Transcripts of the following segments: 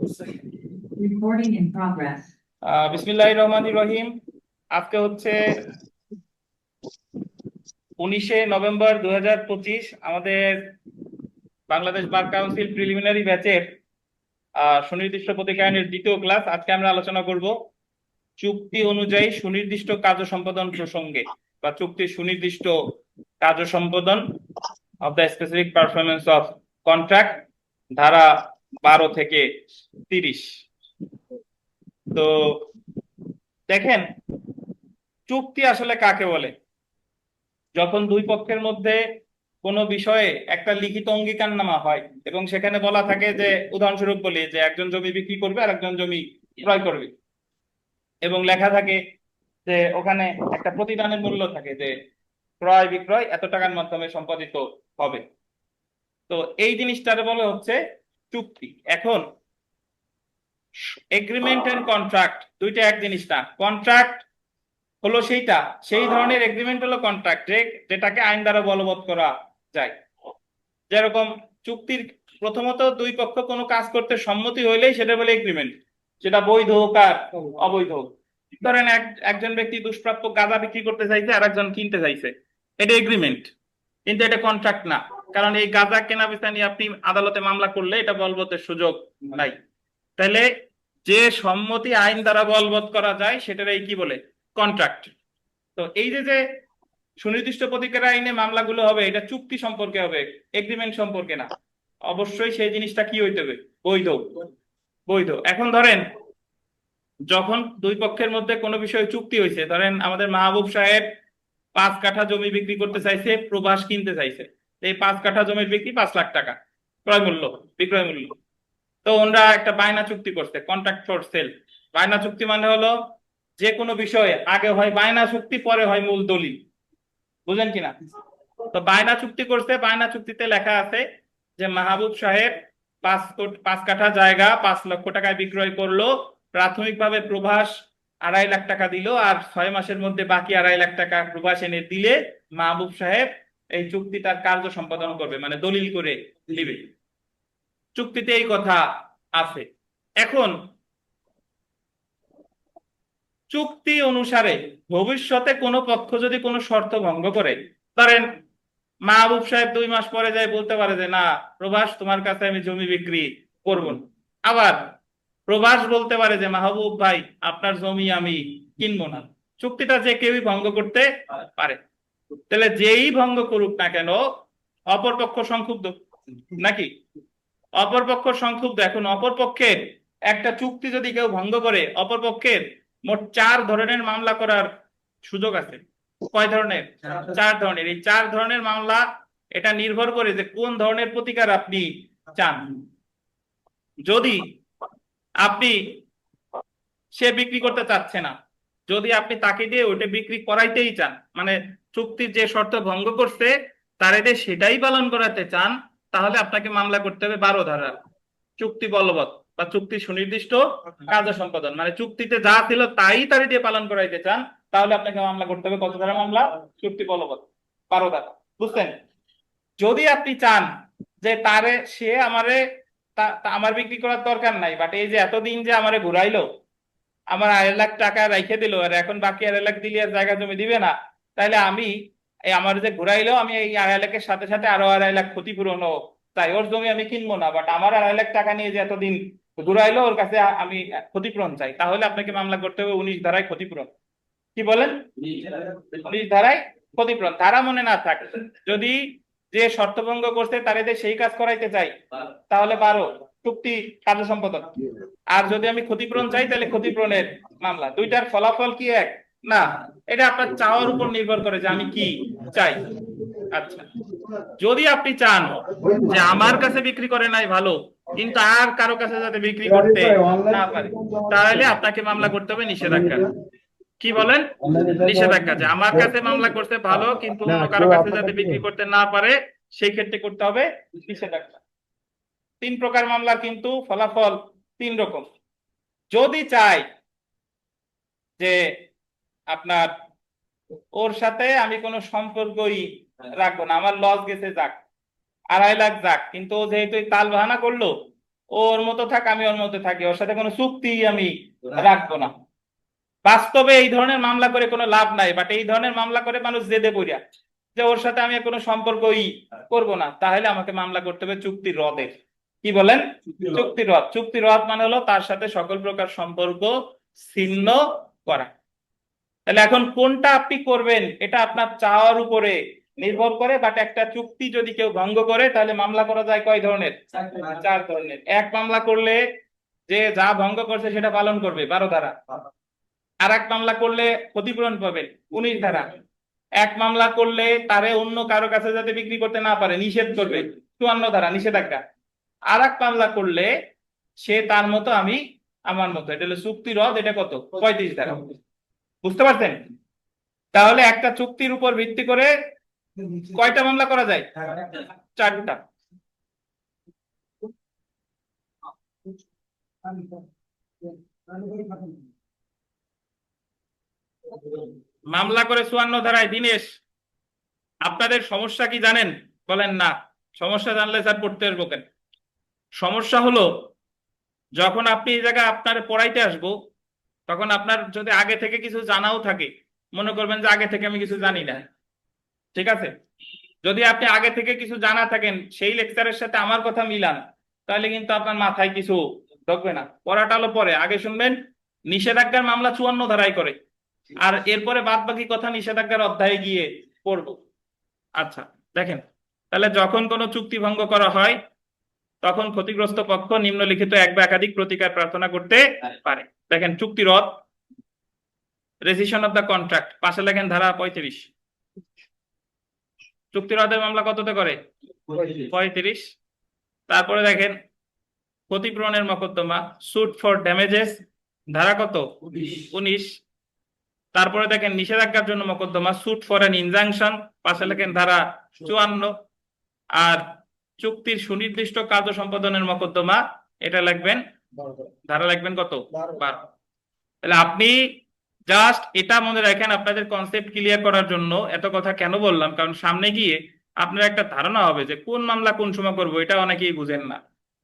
Recording in progress. বিসমিল্লাহির রহমানির রহিম। আজকে হচ্ছে 19শে নভেম্বর 2025। আমাদের বাংলাদেশ বার কাউন্সিল প্রিলিমিনারি ব্যাচের সুনির্দিষ্ট প্রতীক আইনের দ্বিতীয় ক্লাস। আজকে আমরা আলোচনা করব চুক্তি অনুযায়ী সুনির্দিষ্ট কার্য সম্পাদন প্রসঙ্গে বা চুক্তির সুনির্দিষ্ট কার্য সম্পাদন of the specific performance of contract, ধারা 12 থেকে 30। তো দেখেন, চুক্তি আসলে কাকে বলে? যখন দুই পক্ষের মধ্যে কোনো বিষয়ে একটা লিখিত অঙ্গীকারনামা হয় এবং সেখানে বলা থাকে যে, উদাহরণস্বরূপ বলি যে একজন জমি বিক্রি করবে আর একজন জমি ক্রয় করবে, এবং লেখা থাকে যে ওখানে একটা প্রতিদানের মূল্য থাকে যে ক্রয় বিক্রয় এত টাকার মাধ্যমে সম্পাদিত হবে। তো এই জিনিসটারে বলে হচ্ছে চুক্তি। এখন এগ্রিমেন্ট এন্ড কন্ট্রাক্ট দুইটা এক জিনিস না। কন্ট্রাক্ট হলো সেই ধরনের এগ্রিমেন্ট হলো কন্ট্রাক্ট যেটাকে আইন দ্বারা বলবৎ করা যায়। যেরকম চুক্তির প্রথমত দুই পক্ষ কোনো কাজ করতে সম্মতি হইলেই সেটা বলে এগ্রিমেন্ট, সেটা বৈধ হোক আর অবৈধ হোক। ধরেন একজন ব্যক্তি দুষ্প্রাপ্য গাঁজা বিক্রি করতে চাইছে আর একজন কিনতে চাইছে, এটা এগ্রিমেন্ট, কিন্তু এটা কন্ট্রাক্ট না। কারণ এই গাঁজা কেনা বেচা নিয়ে আপনি আদালতে মামলা করলে এটা বলবতের সুযোগ নাই। তাহলে যে সম্মতি আইন দ্বারা বলবৎ করা যায় সেটারই কি বলে? কন্ট্রাক্ট। তো এই যে যে সুনির্দিষ্ট প্রতীকের আইনে মামলাগুলো হবে, এটা চুক্তি সম্পর্কে হবে, এগ্রিমেন্ট সম্পর্কে না। অবশ্যই সেই জিনিসটা কি হইতে হবে? বৈধ। বৈধ। এখন ধরেন, যখন দুই পক্ষের মধ্যে কোনো বিষয়ে চুক্তি হয়েছে, ধরেন আমাদের মাহবুব সাহেব 5 কাঠা জমি বিক্রি করতে চাইছে, প্রবাস কিনতে চাইছে। এই 5 কাঠা জমির বিক্রি 5 লাখ টাকা ক্রয় মূল্য, বিক্রয় মূল্য। তো ওনারা একটা বায়না চুক্তি করছে, কন্ট্রাক্ট ফর সেল। বায়না চুক্তি মানে হলো যে কোনো বিষয়ে আগে হয় বায়না চুক্তি, পরে হয় মূল দলিল। বুঝেন কিনা? তো বায়না চুক্তি করছে, বায়না চুক্তিতে লেখা আছে যে মাহবুব সাহেব 5 কাঠা জায়গা 5 লক্ষ টাকায় বিক্রয় করলো। প্রাথমিকভাবে প্রভাস 2.5 লাখ টাকা দিল, আর 6 মাসের মধ্যে বাকি 2.5 লাখ টাকা প্রভাস এনে দিলে মাহবুব সাহেব এই চুক্তিটার কার্য সম্পাদন করবে, মানে দলিল করে দিবে। চুক্তিতে এই কথা আছে। এখন চুক্তি অনুসারে ভবিষ্যতে কোনো পক্ষ যদি কোনো শর্ত ভঙ্গ করে, ধরেন মাহবুব সাহেব 2 মাস পরে যায় বলতে পারে যে না প্রভাস, তোমার কাছে আমি জমি বিক্রি করব না। আবার প্রভাস বলতে পারে যে মাহবুব ভাই, আপনার জমি আমি কিনবো না। চুক্তিটা যে কেউই ভঙ্গ করতে পারে। তাহলে যেই ভঙ্গ করুক না কেন, অপরপক্ষ সংক্ষুব্ধ নাকি? অপরপক্ষ সংক্ষুব্ধ। এখন অপরপক্ষের একটা চুক্তি যদি কেউ ভঙ্গ করে, অপরপক্ষের মোট 4 ধরনের মামলা করার সুযোগ আছে। কয় ধরনের? 4 ধরনের। এই 4 ধরনের মামলা, এটা নির্ভর করে যে কোন ধরনের প্রতিকার আপনি চান। যদি আপনি, সে বিক্রি করতে চাচ্ছে না, যদি আপনি তাকে দিয়ে ওইটা বিক্রি করাইতেই চান, মানে চুক্তির যে শর্ত ভঙ্গ করছে তার এতে সেটাই পালন করাতে চান, তাহলে আপনাকে মামলা করতে হবে 12 ধারার চুক্তি বলবৎ বা চুক্তি সুনির্দিষ্ট কার্য সম্পাদন। মানে চুক্তিতে যা ছিল তাই তার দিয়ে পালন করাইতে চান, তাহলে আপনাকে মামলা করতে হবে কত ধারা মামলা? চুক্তি বলবৎ 12 ধারা। বুঝছেন? যদি আপনি চান যে তারে, সে আমারে আমার বিক্রি করার দরকার নাই, বাট এই যে এতদিন যে আমারে ঘুরাইলো, আমার 2.5 লাখ টাকা রেখে দিল, আর এখন বাকি 2.5 লাখ দিলে আর জায়গা জমি দিবে না, তাহলে আমি এই আমার যে ঘুরাইলো, আমি এই 2.5 লাখের সাথে সাথে আরো 2.5 লাখ ক্ষতিপূরণ হোক, তাই ওর জমি আমি কিনবো না, বাট আমার 2.5 লাখ টাকা নিয়ে যে এতদিন ঘুরাইলো ওর কাছে আমি ক্ষতিপূরণ চাই, তাহলে আপনাকে মামলা করতে হবে 19 ধারায় ক্ষতিপূরণ। কি বলেন? 19 ধারায় ক্ষতিপূরণ। ধারা মনে না থাকে, যদি যে শর্তভঙ্গ করছে তার এদের সেই কাজ করাইতে চাই, তাহলে 12 চুক্তি কার্য সম্পাদন। আর যদি আমি ক্ষতিপূরণ চাই, তাহলে ক্ষতিপূরণের মামলা। দুইটার ফলাফল কি এক? না। এটা আপনার চাওয়ার উপর নির্ভর করে যে আমি কি চাই। আচ্ছা, যদি আপনি চান যে আমার কাছে বিক্রি করে নাই ভালো, কিন্তু আর কারো কাছে যাতে বিক্রি করতে না পারে, তাহলে আপনাকে মামলা করতে হবে নিষেধাজ্ঞা। কি বলেন? নিষেধাজ্ঞা। যে আমার কাছে মামলা করতে ভালো, কিন্তু অন্য কারো কাছে যাতে বিক্রি করতে না পারে, সেই ক্ষেত্রে করতে হবে নিষেধাজ্ঞা। 3 প্রকার মামলার কিন্তু ফলাফল 3 রকম। যদি চাই যে আপনার ওর সাথে আমি কোনো সম্পর্কই রাখবো না, আমার লস গেছে যাক, 2.5 লাখ যাক, কিন্তু ও যেহেতু তাল বাহানা করলো, ওর মতো থাক, আমি ওর মতো থাকি, ওর সাথে কোনো চুক্তি আমি রাখবো না। বাস্তবে এই ধরনের মামলা করে কোনো লাভ নাই, বাট এই ধরনের মামলা করে মানুষ জেদে পড়িয়া যে ওর সাথে আমি কোনো সম্পর্কই করব না, তাহলে আমাকে মামলা করতে হবে চুক্তি রদের। কি বলেন? চুক্তি রদ। চুক্তি রদ মানে হলো তার সাথে সকল প্রকার সম্পর্ক ছিন্ন করা। তাহলে এখন কোনটা আপনি করবেন এটা আপনার চাওয়ার উপরে নির্ভর করে, বাট একটা চুক্তি যদি কেউ ভঙ্গ করে তাহলে মামলা করা যায় কয় ধরনের? 4 ধরনের। এক মামলা করলে যে যা ভঙ্গ করছে সেটা পালন করবে, 12 ধারা। আর এক মামলা করলে ক্ষতিপূরণ পাবেন, 19 ধারা। এক মামলা করলে তারে অন্য কারো কাছে যাতে বিক্রি করতে না পারে নিষেধ করবে, 54 ধারা, নিষেধাজ্ঞা। আর এক মামলা করলে সে তার মতো আমি আমার মতো, এটা হলো চুক্তি রদ, এটা কত? 35 ধারা। বুঝতে পারছেন? তাহলে একটা চুক্তির উপর ভিত্তি করে কয়টা মামলা করা যায়? 4টা। মামলা করে 54 ধারায়। দিনেশ, আপনাদের সমস্যা কি জানেন? বলেন না। সমস্যা জানলে স্যার পড়তে আসবো কেন? সমস্যা হলো যখন আপনি এই জায়গায় আপনার পড়াইতে আসবো, তখন আপনার যদি আগে থেকে কিছু জানাও থাকে, মনে করবেন যে আগে থেকে আমি কিছু জানি না, ঠিক আছে? যদি আপনি আগে থেকে কিছু জানা থাকেন, সেই লেকচারের সাথে আমার কথা মিলান, তাহলে কিন্তু আপনার মাথায় কিছু ঢুকবে না। পড়াটা হলো পরে, আগে শুনবেন নিষেধাজ্ঞার মামলা 54 ধারায় করে, আর এরপরে বাদ বাকি কথা নিষেধাজ্ঞার অধ্যায়ে গিয়ে পড়বো। আচ্ছা, দেখেন, তাহলে যখন কোনো চুক্তি ভঙ্গ করা হয় তখন ক্ষতিগ্রস্ত পক্ষ নিম্নলিখিত এক বা একাধিক প্রতিকার প্রার্থনা করতে পারে। দেখেন, চুক্তি রদ, রেজিশন অফ দ্য কন্ট্রাক্ট, পাশে লেখেন ধারা 35। চুক্তি রদের মামলা কততে করে? 35। তারপরে দেখেন ক্ষতিপূরণের মকদ্দমা, সুট ফর ড্যামেজেস, ধারা কত? 19। তারপরে দেখেন নিষেধাজ্ঞার জন্য মকদ্দমা, সুট ফর অ্যান ইনজাংশন, পাশে লেখেন ধারা 54। আর চুক্তির সুনির্দিষ্ট কার্য সম্পাদনের মকদ্দমা, এটা লিখবেন, ধারা লিখবেন কত? 12। তাহলে আপনি জাস্ট এটা মনে রাখেন, আপনাদের কনসেপ্ট ক্লিয়ার করার জন্য এত কথা কেন বললাম, কারণ সামনে গিয়ে আপনার একটা ধারণা হবে যে কোন মামলা কোন সময় করবো, এটা অনেকেই বুঝেন না।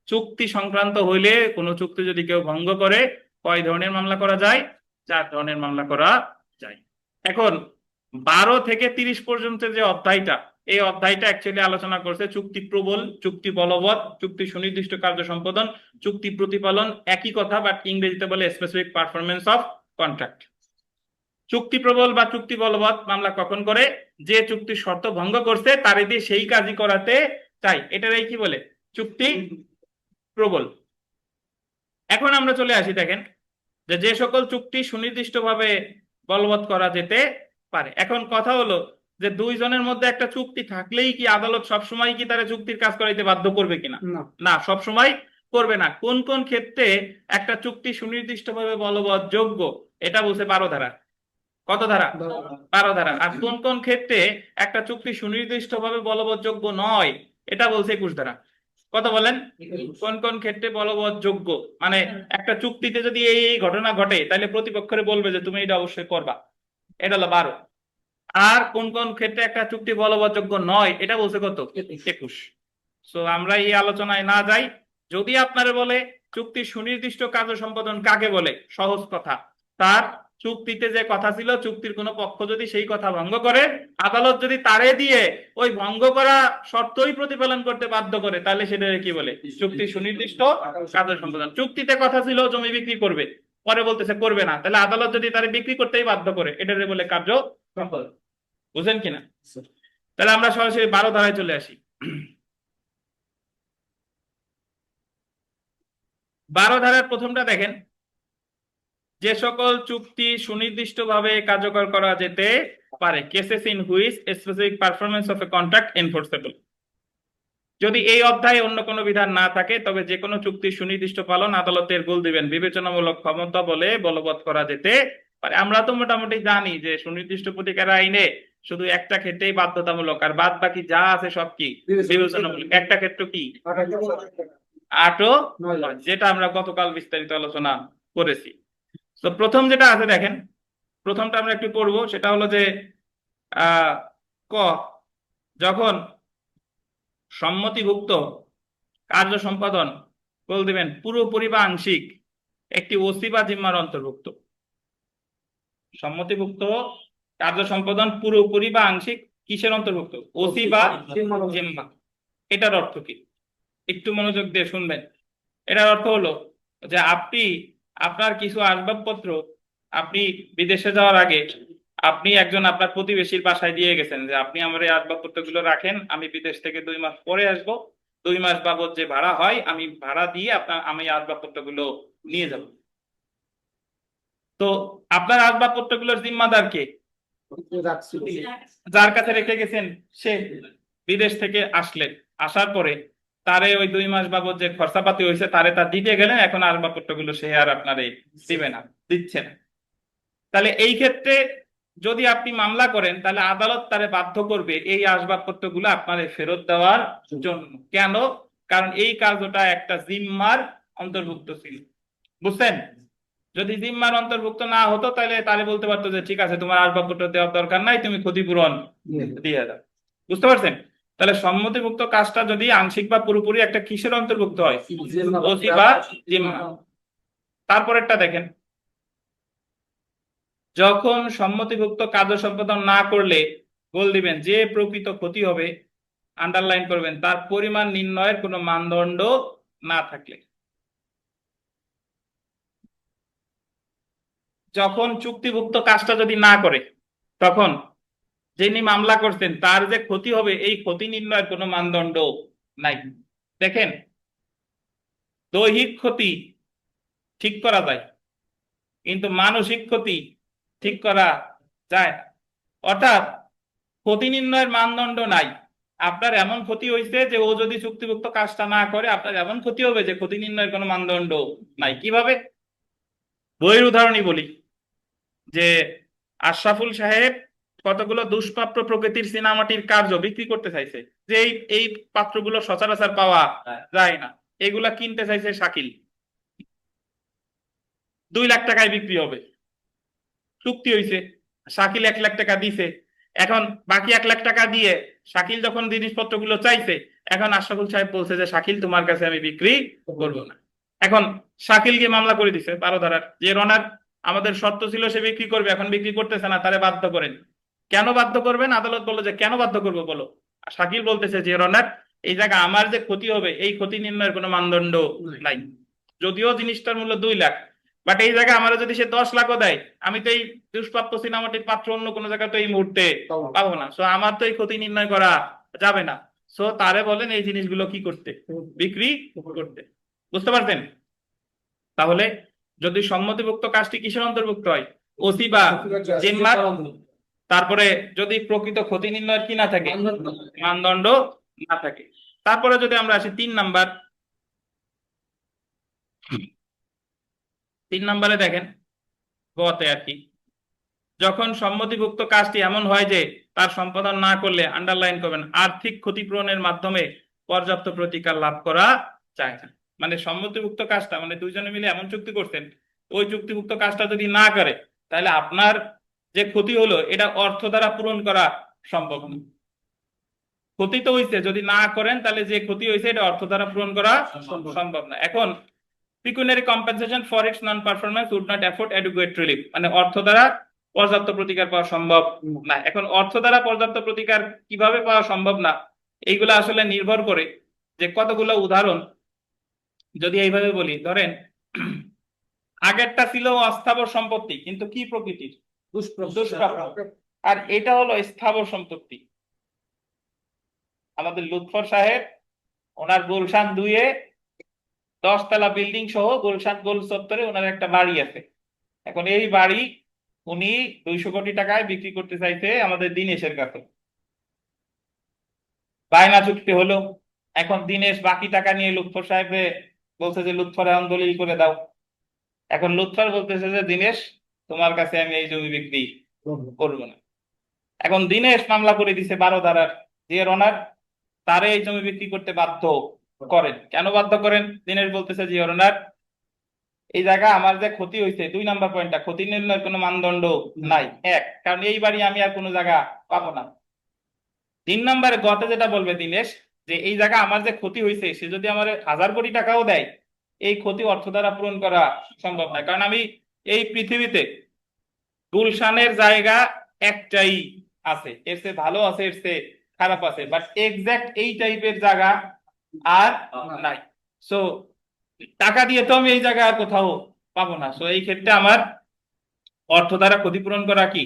চুক্তি সংক্রান্ত হইলে কোনো চুক্তি যদি কেউ ভঙ্গ করে কয় ধরনের মামলা করা যায়? 4 ধরনের মামলা করা যায়। এখন 12 থেকে 30 পর্যন্ত যে অধ্যায়টা, এই অধ্যায়টা অ্যাকচুয়ালি আলোচনা করছে চুক্তি প্রবল, চুক্তি বলবৎ, চুক্তি সুনির্দিষ্ট কার্য সম্পাদন, চুক্তি প্রতিপালন, একই কথা, বাট ইংরেজিতে বলে স্পেসিফিক পারফরমেন্স অফ কন্ট্রাক্ট। চুক্তি প্রবল বা চুক্তি বলবৎ মামলা কখন করে? যে চুক্তির শর্ত ভঙ্গ করছে তারে দিয়ে সেই কাজই করাতে চাই, এটারই কি বলে? চুক্তি প্রবল। এখন আমরা চলে আসি, দেখেন যে যে সকল চুক্তি সুনির্দিষ্টভাবে বলবৎ করা যেতে পারে। এখন কথা হলো যে দুইজনের মধ্যে একটা চুক্তি থাকলেই কি আদালত সবসময় কি তারা চুক্তির কাজ করাইতে বাধ্য করবে কিনা? না, সবসময় করবে না। কোন কোন ক্ষেত্রে একটা চুক্তি সুনির্দিষ্টভাবে বলবৎ যোগ্য, এটা বলছে 12 ধারা। কত ধারা? 12 ধারা। আর কোন কোন ক্ষেত্রে একটা চুক্তি সুনির্দিষ্টভাবে বলবৎ যোগ্য নয়, এটা বলছে 21 ধারা। কত বলেন? কোন কোন ক্ষেত্রে বলবৎ যোগ্য, মানে একটা চুক্তিতে যদি এই ঘটনা ঘটে তাহলে প্রতিপক্ষরে বলবে যে তুমি এটা অবশ্যই করবা, এটা হলো 12। আর কোন কোন ক্ষেত্রে একটা চুক্তি বলবৎ যোগ্য নয়, এটা বলছে কত? 21। সো আমরা এই আলোচনায় না যাই। যদি আপনারা বলে চুক্তির সুনির্দিষ্ট কার্য সম্পাদন কাকে বলে, সহজ কথা, তার চুক্তিতে যে কথা ছিল, চুক্তির কোনো পক্ষ যদি সেই কথা ভঙ্গ করে, আদালত যদি তারে দিয়ে ওই ভঙ্গ করা শর্তই প্রতিপালন করতে বাধ্য করে, তাহলে সেটা কি বলে? চুক্তির সুনির্দিষ্ট কার্য সম্পাদন। চুক্তিতে কথা ছিল জমি বিক্রি করবে, পরে বলতেছে করবে না, তাহলে আদালত যদি তারে বিক্রি করতেই বাধ্য করে, এটারে বলে কার্য সম্পাদন। বুঝেন কিনা? তাহলে আমরা সরাসরি 12 ধারায় চলে আসি। 12 ধারার প্রথমটা দেখেন, যে সকল চুক্তি সুনির্দিষ্টভাবে কার্যকর করা যেতে পারে, cases in which specific performance of A contract enforceable. যদি এই অধ্যায়ে অন্য কোনো বিধান না থাকে তবে যে কোনো চুক্তির সুনির্দিষ্ট পালন আদালতের গোল দিবেন বিবেচনামূলক ক্ষমতা বলে বলবৎ করা যেতে পারে। আমরা তো মোটামুটি জানি যে সুনির্দিষ্ট প্রতিকার আইনে শুধু একটা ক্ষেত্রেই বাধ্যতামূলক, আর বাদ বাকি যা আছে সব কি বিবেচনামূলক। একটা ক্ষেত্র কি? 8 ও 9, যেটা আমরা গতকাল বিস্তারিত আলোচনা করেছি। তো প্রথম যেটা আছে দেখেন, প্রথমটা আমরা একটু পড়বো, সেটা হলো যে ক, যখন সম্মতিভুক্ত কার্য সম্পাদন বল দিবেন পুরোপুরি বা আংশিক একটি ওসি বা জিম্মার অন্তর্ভুক্ত। সম্মতিভুক্ত কার্য সম্পাদন পুরোপুরি বা আংশিক কিসের অন্তর্ভুক্ত? ওসি বা জিম্মা। এটার অর্থ কি? একটু মনোযোগ দিয়ে শুনবেন। এটার অর্থ হলো যে আপনি আপনার কিছু আসবাবপত্র আপনি বিদেশে যাওয়ার আগে আপনি একজন আপনার প্রতিবেশীর বাসায় দিয়ে গেছেন যে আপনি আমার এই আসবাবপত্রগুলো রাখেন, আমি বিদেশ থেকে 2 মাস পরে আসব, 2 মাস বাবদ যে ভাড়া হয় আমি ভাড়া দিয়ে আমি আসবাবপত্রগুলো নিয়ে যাব। তো আপনার আসবাবপত্রগুলোর জিম্মাদার কে? যার কাছে রেখে গেছেন সে বিদেশ থেকে আসলেন, আসার পরে তারে ওই 2 মাস বাবদ যে খরচাপাতি হয়েছে তারে তা দিতে গেলেন, এখন আসবাবপত্রগুলো সে আর আপনারে দিবে না, দিচ্ছে না। তাহলে এই ক্ষেত্রে যদি আপনি মামলা করেন তাহলে আদালত তারে বাধ্য করবে এই আসবাবপত্রগুলো আপনারে ফেরত দেওয়ার জন্য। কেন? কারণ এই কার্যটা একটা জিম্মার অন্তর্ভুক্ত ছিল। বুঝছেন? যদি জিম্মার অন্তর্ভুক্ত না হতো তাহলে তারে বলতে পারতো যে ঠিক আছে তোমার আসবাবপত্র দেওয়ার দরকার নাই, তুমি ক্ষতিপূরণ দিয়ে দাও। বুঝতে পারছেন? তাহলে সম্মতিভুক্ত কাজটা যদি আংশিক বা পুরোপুরি একটা কিসের অন্তর্ভুক্ত হয়? ওসি বা জিম্মা। তারপরেরটা দেখেন, যখন সম্মতিভুক্ত কার্য সম্পাদন না করলে বল দিবেন যে প্রকৃত ক্ষতি হবে, আন্ডারলাইন করবেন, তার পরিমাণ নির্ণয়ের কোনো মানদণ্ড না থাকলে। যখন চুক্তিভুক্ত কাজটা যদি না করে তখন যিনি মামলা করছেন তার যে ক্ষতি হবে এই ক্ষতি নির্ণয়ের কোনো মানদণ্ড নাই। দেখেন, দৈহিক ক্ষতি ঠিক করা যায় কিন্তু মানসিক ক্ষতি ঠিক করা যায় না। অর্থাৎ ক্ষতি নির্ণয়ের মানদণ্ড নাই। আপনার এমন ক্ষতি হয়েছে যে ও যদি চুক্তিভুক্ত কাজটা না করে আপনার এমন ক্ষতি হবে যে ক্ষতি নির্ণয়ের কোনো মানদণ্ড নাই। কিভাবে? বইয়ের উদাহরণই বলি, যে আশরাফুল সাহেব কতগুলো দুষ্প্রাপ্য প্রকৃতির চীনামাটির কার্য বিক্রি করতে চাইছে, যে এই পাত্রগুলো সচরাচর পাওয়া যায় না, এগুলা কিনতে চাইছে শাকিল। 2 লাখ টাকায় বিক্রি হবে, চুক্তি হয়েছে, শাকিল 1 লাখ টাকা দিছে। এখন বাকি 1 লাখ টাকা দিয়ে শাকিল যখন জিনিসপত্রগুলো চাইছে, এখন আশরাফুল সাহেব বলছে যে শাকিল তোমার কাছে আমি বিক্রি করব না। এখন শাকিলকে মামলা করে দিছে 12 ধারার, যে রনার আমাদের শর্ত ছিল সে বিক্রি করবে, এখন বিক্রি করতেছে না, তারে বাধ্য করেন। কেন বাধ্য করবেন? আদালত বললো যে কেন বাধ্য করবো বলো। শাকিল বলতেছে যে রনার এই জায়গা আমার যে ক্ষতি হবে এই ক্ষতি নির্ণয়ের কোনো মানদণ্ড নাই, যদিও জিনিসটার মূল্য 2 লাখ, বাট এই জায়গায় আমার যদি সে 10 লাখও দেয় আমি তো এই দুষ্প্রাপ্য সিনেমাটির পাত্র অন্য কোনো জায়গায় তো এই মুহূর্তে পাবো না, সো আমার তো এই ক্ষতি নির্ণয় করা যাবে না। সো তারে বলেন এই জিনিসগুলো কি করতে? বিক্রি করতে। বুঝতে পারছেন? তাহলে যদি সম্মতিভুক্ত কাজটি কিসের অন্তর্ভুক্ত হয়? ওসি বা জিম্মার। তারপরে যদি প্রকৃত ক্ষতি নির্ণয়ের কি না থাকে? মানদণ্ড না থাকে। তারপরে যদি আমরা আসি 3 নাম্বার, 3 নাম্বারে দেখেন গতে আর কি, যখন সম্মতিভুক্ত কাজটি এমন হয় যে তার সম্পাদন না করলে, আন্ডারলাইন করবেন, আর্থিক ক্ষতিপূরণের মাধ্যমে পর্যাপ্ত প্রতিকার লাভ করা যায় না। মানে সম্মতিভুক্ত কাজটা মানে দুইজনে মিলে এমন চুক্তি করছেন, ওই চুক্তিভুক্ত কাজটা যদি না করে তাহলে আপনার যে ক্ষতি হলো এটা অর্থ দ্বারা পূরণ করা সম্ভব না। ক্ষতি তো হয়েছে, যদি না করেন তাহলে যে ক্ষতি হয়েছে এটা অর্থ দ্বারা পূরণ করা সম্ভব না। এখন pecuniary compensation for its non performance would not afford adequate relief, মানে অর্থ দ্বারা পর্যাপ্ত প্রতিকার পাওয়া সম্ভব না। এখন অর্থ দ্বারা পর্যাপ্ত প্রতিকার কিভাবে পাওয়া সম্ভব না, এইগুলো আসলে নির্ভর করে যে কতগুলো উদাহরণ যদি এইভাবে বলি। ধরেন আগেরটা ছিল অস্থাবর সম্পত্তি কিন্তু কি প্রকৃতির? দুষ্প্রাপ্য। আর এটা হলো স্থাবর সম্পত্তি। আমাদের লুৎফর সাহেব ওনার গুলশান 2-এ 10 তলা বিল্ডিং সহ গুলশান গোল চত্বরে ওনার একটা বাড়ি আছে। এখন এই বাড়ি উনি 200 কোটি টাকায় বিক্রি করতে চাইছে আমাদের দিনেশের কাছে। বায়না চুক্তি হলো। এখন দিনেশ বাকি টাকা নিয়ে লুৎফর সাহেবরে বলছে যে লুৎফর এখন দলিল করে দাও। এখন লুৎফর বলতেছে যে দিনেশ তোমার কাছে আমি এই জমি বিক্রি করবো না। এখন দিনেশ মামলা করে দিছে 12 ধারার, যে রনার তারে এই জমি বিক্রি করতে বাধ্য করেন। কেন বাধ্য করেন? দিনেশ বলতেছে যে রনার এই জায়গা আমার যে ক্ষতি হয়েছে, 2 নাম্বার পয়েন্টটা, ক্ষতি নির্ণয়ের কোনো মানদণ্ড নাই। এক, কারণ এই বাড়ি আমি আর কোনো জায়গা পাবো না। 3 নাম্বারে গতে যেটা বলবে দিনেশ, যে এই জায়গা আমার যে ক্ষতি হয়েছে সে যদি আমার 1000 কোটি টাকাও দেয় এই ক্ষতি অর্থ দ্বারা পূরণ করা সম্ভব নয়। কারণ আমি এই পৃথিবীতে গুলশানের জায়গা একটাই আছে, এর চেয়ে ভালো আছে, এর চেয়ে খারাপ আছে, বাট এক্সাক্ট এই টাইপের জায়গা আর নাই। সো টাকা দিয়ে তো আমি এই জায়গা আর কোথাও পাবো না। সো এই ক্ষেত্রে আমার অর্থ দ্বারা ক্ষতিপূরণ করা কি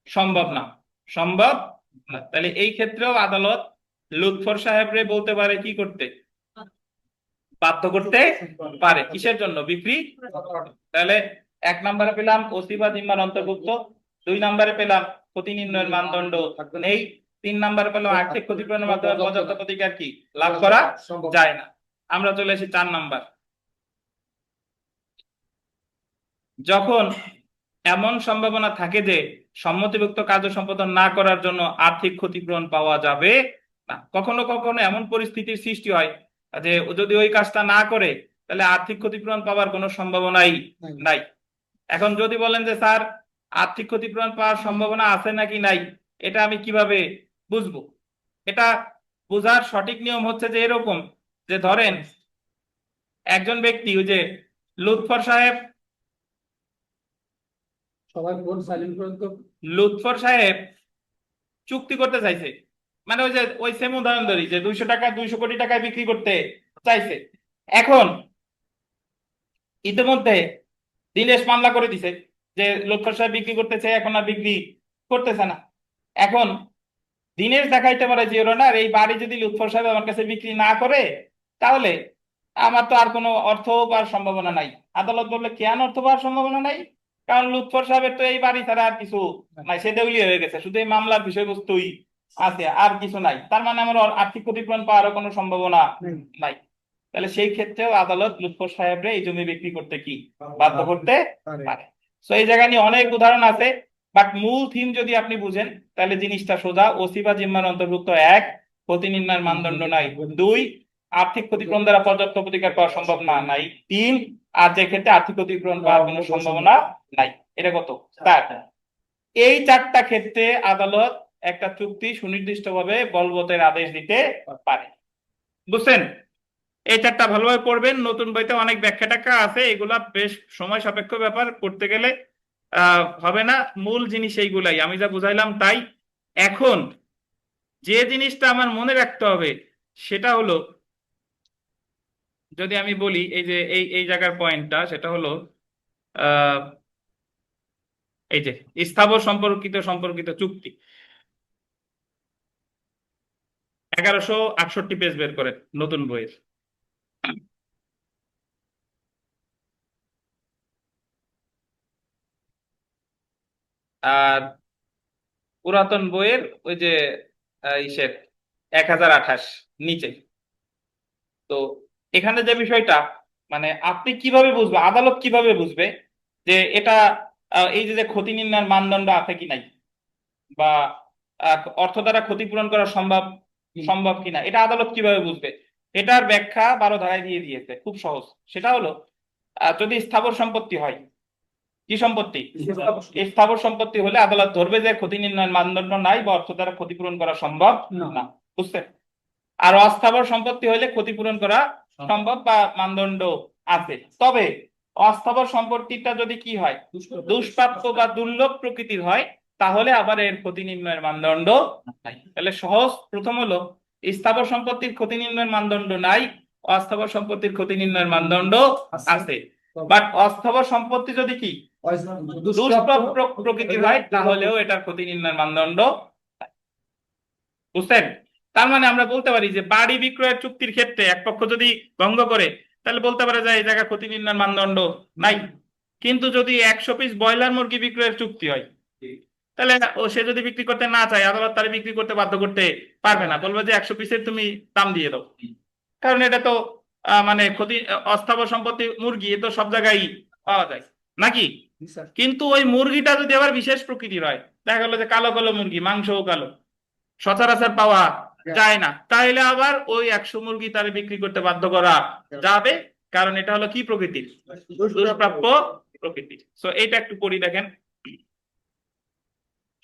সম্ভব না, সম্ভব না। তাহলে এই ক্ষেত্রেও আদালত লুৎফর সাহেবরে বলতে পারে কি করতে, বাধ্য করতে পারে, কিসের জন্য, বিক্রি। তাহলে 1 নম্বরে পেলাম ওসি বা জিম্মার অন্তর্ভুক্ত, 2 নম্বরে পেলাম ক্ষতি নির্ণয়ের মানদণ্ড নেই, 3 নম্বরে পেলাম আর্থিক ক্ষতিপূরণের মাধ্যমে পর্যাপ্ত প্রতিকার কি লাভ করা যায় না। আমরা চলে আসি 4 নাম্বার। যখন এমন সম্ভাবনা থাকে যে সম্মতিভুক্ত কার্য সম্পাদন না করার জন্য আর্থিক ক্ষতিপূরণ পাওয়া যাবে না, কখনো কখনো এমন পরিস্থিতির সৃষ্টি হয় যে যদি ওই কাজটা না করে তাহলে আর্থিক ক্ষতিপূরণ পাওয়ার কোনো সম্ভাবনাই নাই। এখন যদি বলেন যে স্যার আর্থিক ক্ষতিপূরণ পাওয়ার সম্ভাবনা আছে নাকি নাই, এটা আমি কিভাবে বুঝবো? এটা বোঝার সঠিক নিয়ম হচ্ছে যে এরকম, যে ধরেন একজন ব্যক্তি, ওই যে লুৎফর সাহেব, সবাই ফোন সাইলেন্ট করেন তো। লুৎফর সাহেব চুক্তি করতে চাইছে, মানে ওই যে ওই সেম উদাহরণ ধরি যে 200 কোটি টাকায় বিক্রি করতে চাইছে। এখন ইতিমধ্যে দিনেশ মামলা করে দিছে যে লুৎফর সাহেব বিক্রি করতেছে, এখন আর বিক্রি করতেছে না। এখন দিনেশ দেখাইতে পারে যে ওনার এই বাড়ি যদি লুৎফর সাহেব আমার কাছে বিক্রি না করে তাহলে আমার তো আর কোনো অর্থ পাওয়ার সম্ভাবনা নাই। আদালত বললে কেন অর্থ পাওয়ার সম্ভাবনা নাই? কারণ লুৎফর সাহেবের তো এই বাড়ি ছাড়া আর কিছু নাই, সে দেউলিয়া হয়ে গেছে, শুধু এই মামলার বিষয়বস্তুই আছে, আর কিছু নাই। তার মানে আমার আর্থিক ক্ষতিপূরণ পাওয়ারও কোনো সম্ভাবনা নাই। তাহলে সেই ক্ষেত্রেও আদালত লুৎফর সাহেবরে এই জমি বিক্রি করতে কি বাধ্য করতে পারে। তো এই জায়গা নিয়ে অনেক উদাহরণ আছে, বাট মূল থিম যদি আপনি বুঝেন তাহলে জিনিসটা সোজা। ওসি বা জিম্মার অন্তর্ভুক্ত 1, ক্ষতি নির্ণয়ের মানদণ্ড নাই, 2, আর্থিক ক্ষতিপূরণ দ্বারা পর্যাপ্ত প্রতিকার পাওয়া সম্ভব না, নাই, 3, আর যে ক্ষেত্রে আর্থিক ক্ষতিপূরণ পাওয়ার কোনো সম্ভাবনা নাই। এটা কত? 4। এই 4টা ক্ষেত্রে আদালত একটা চুক্তি সুনির্দিষ্টভাবে বলবতের আদেশ দিতে পারে। বুঝছেন? এই 4টা ভালোভাবে পড়বেন, নতুন বইতে অনেক ব্যাখ্যা টাখ্যা আছে, এগুলা বেশ সময় সাপেক্ষ ব্যাপার, পড়তে গেলে হবে না। মূল জিনিস এইগুলাই, আমি যা বুঝাইলাম তাই। এখন যে জিনিসটা আমার মনে রাখতে হবে সেটা হলো, যদি আমি বলি এই যে এই এই জায়গার পয়েন্টটা, সেটা হলো আহ এই যে স্থাবর সম্পর্কিত সম্পর্কিত চুক্তি, 1168 পেজ বের করে নতুন বইয়ের। আর পুরাতন বইয়ের ওই যে ইসের 1028 নিচে। তো এখানে যে বিষয়টা, মানে আপনি কিভাবে বুঝবে, আদালত কিভাবে বুঝবে যে এটা এই যে যে ক্ষতি নির্ণয়ের মানদণ্ড আছে কি নাই, বা অর্থ দ্বারা ক্ষতিপূরণ করা সম্ভব সম্ভব কিনা, এটা আদালত কিভাবে বুঝবে? এটার ব্যাখ্যা 12 ধারায় দিয়ে দিয়েছে, খুব সহজ। সেটা হলো যদি স্থাবর সম্পত্তি হয়, কি সম্পত্তি, স্থাবর সম্পত্তি হলে আদালত ধরবে যে ক্ষতি নির্ণয়ের মানদণ্ড নাই বা অর্থ দ্বারা ক্ষতিপূরণ করা সম্ভব না। বুঝছেন? আর অস্থাবর সম্পত্তি হলে ক্ষতিপূরণ করা সম্ভব বা মানদণ্ড আছে। তবে অস্থাবর সম্পত্তিটা যদি কি হয়, দুষ্প্রাপ্য বা দুর্লভ প্রকৃতির হয়, তাহলে আবার এর ক্ষতি নির্ণয়ের মানদণ্ড নাই। তাহলে সহজ প্রথম হলো স্থাবর সম্পত্তির ক্ষতি নির্ণয়ের মানদণ্ড নাই, অস্থাবর সম্পত্তির ক্ষতি নির্ণয়ের মানদণ্ড আছে। বাট অস্থাবর সম্পত্তি যদি কি দুষ্প্রাপ্য প্রকৃতির হয় তাহলেও এটার ক্ষতি নির্ণয়ের মানদণ্ড। বুঝছেন? তার মানে আমরা বলতে পারি যে বাড়ি বিক্রয়ের চুক্তির ক্ষেত্রে এক পক্ষ যদি ভঙ্গ করে তাহলে বলতে পারে যে এই জায়গা ক্ষতি নির্ণয়ের মানদণ্ড নাই। কিন্তু যদি 100 পিস ব্রয়লার মুরগি বিক্রয়ের চুক্তি হয় তাহলে সে যদি বিক্রি করতে না চায়, আদালত তারে বিক্রি করতে বাধ্য করতে পারবে না, বলবে যে 100 পিসের তুমি দাম দিয়ে দাও। কারণ এটা তো মানে ক্ষতি অস্থাবর সম্পত্তি, মুরগি এ তো সব জায়গায় পাওয়া যায় নাকি। কিন্তু ওই মুরগিটা যদি আবার বিশেষ প্রকৃতির হয়, দেখা গেলো যে কালো কালো মুরগি, মাংসও কালো, সচরাচর পাওয়া যায় না, তাহলে আবার ওই 100 মুরগি তারে বিক্রি করতে বাধ্য করা যাবে। কারণ এটা হলো কি প্রকৃতির, দুষ্প্রাপ্য প্রকৃতির। সো এইটা একটু পড়ি দেখেন।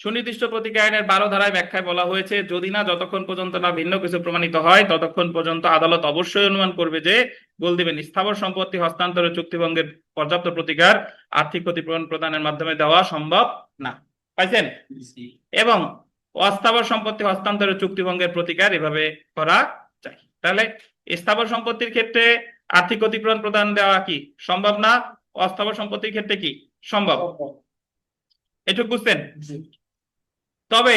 সুনির্দিষ্ট প্রতিক্রিয়া আইনের 12 ধারায় ব্যাখ্যায় বলা হয়েছে, যদি না যতক্ষণ পর্যন্ত না ভিন্ন কিছু প্রমাণিত হয় ততক্ষণ পর্যন্ত আদালত অবশ্যই অনুমান করবে যে গোল দিবেন স্থাবর সম্পত্তি হস্তান্তরের চুক্তিভঙ্গের পর্যাপ্ত প্রতিকার আর্থিক ক্ষতিপূরণ প্রদানের মাধ্যমে দেওয়া সম্ভব না। পাইছেন? এবং অস্থাবর সম্পত্তি হস্তান্তরের চুক্তিভঙ্গের প্রতিকার এভাবে করা যায়। তাহলে স্থাবর সম্পত্তির ক্ষেত্রে আর্থিক ক্ষতিপূরণ প্রদান দেওয়া কি সম্ভব না, অস্থাবর সম্পত্তির ক্ষেত্রে কি সম্ভব, এটুকু বুঝছেন? তবে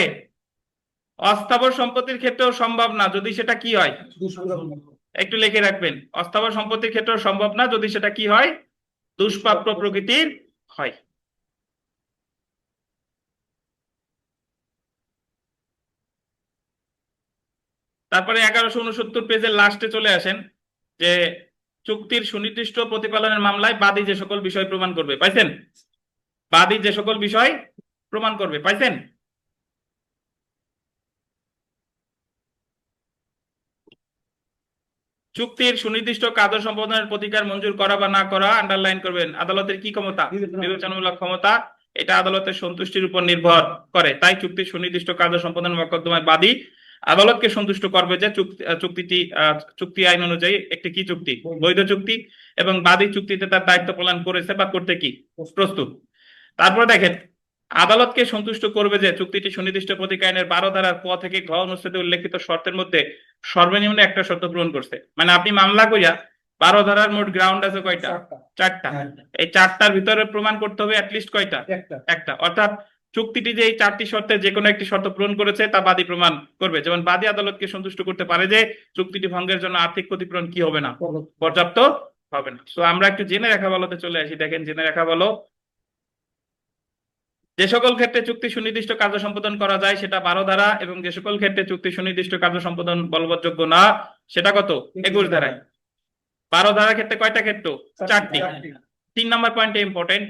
অস্থাবর সম্পত্তির ক্ষেত্রেও সম্ভব না যদি সেটা কি হয়, একটু লিখে রাখবেন, অস্থাবর সম্পত্তির ক্ষেত্রেও সম্ভব না যদি সেটা কি হয়, দুষ্প্রাপ্য প্রকৃতির হয়। তারপরে 1169 পেজের লাস্টে চলে আসেন যে চুক্তির সুনির্দিষ্ট প্রতিপালনের মামলায় বাদী যে সকল বিষয় প্রমাণ করবে। পাইছেন? বাদী যে সকল বিষয় প্রমাণ করবে। পাইছেন? চুক্তির সুনির্দিষ্ট কার্য সম্পাদনের প্রতিকার মঞ্জুর করা বা না করা আন্ডারলাইন করবেন। আদালতের কি ক্ষমতা? বিবেচনামূলক ক্ষমতা। এটা আদালতের সন্তুষ্টির উপর নির্ভর করে। তাই চুক্তির সুনির্দিষ্ট কার্য সম্পাদন মকদ্দমায় বাদী আদালতকে সন্তুষ্ট করবে যে চুক্তি আইন অনুযায়ী একটি কি চুক্তি, বৈধ চুক্তি, এবং বাদী চুক্তিতে তার দায়িত্ব পালন করেছে বা করতে কি প্রস্তুত। তারপরে দেখেন, আদালতকে সন্তুষ্ট করবে যে চুক্তিটি সুনির্দিষ্ট প্রতিকার আইনের 12 ধারার ক থেকে ঘ অনুচ্ছেদে উল্লেখিত শর্তের মধ্যে সর্বনিম্ন একটা শর্ত পূরণ করছে। মানে আপনি মামলা কইয়া 12 ধারার মোট গ্রাউন্ড আছে কয়টা? 4টা। এই 4টার ভিতরে প্রমাণ করতে হবে অ্যাটলিস্ট কয়টা? একটা। অর্থাৎ চুক্তিটি যে এই 4টি শর্তে যে কোনো একটি শর্ত পূরণ করেছে তা বাদী প্রমাণ করবে। যেমন বাদী আদালতকে সন্তুষ্ট করতে পারে যে চুক্তিটি ভঙ্গের জন্য আর্থিক ক্ষতিপূরণ কি হবে না, পর্যাপ্ত হবে না। তো আমরা একটু জেনে রাখা বলতে চলে আসি। দেখেন, জেনে রাখা বলো, যে সকল ক্ষেত্রে চুক্তি সুনির্দিষ্ট কার্য সম্পাদন করা যায় সেটা 12 ধারা, এবং যে সকল ক্ষেত্রে চুক্তি সুনির্দিষ্ট কার্য সম্পাদন বলবৎযোগ্য না সেটা কত? 21 ধারায়। 12 ধারার ক্ষেত্রে কয়টা ক্ষেত্র? 4টি। 3 নম্বর পয়েন্টে ইম্পর্টেন্ট,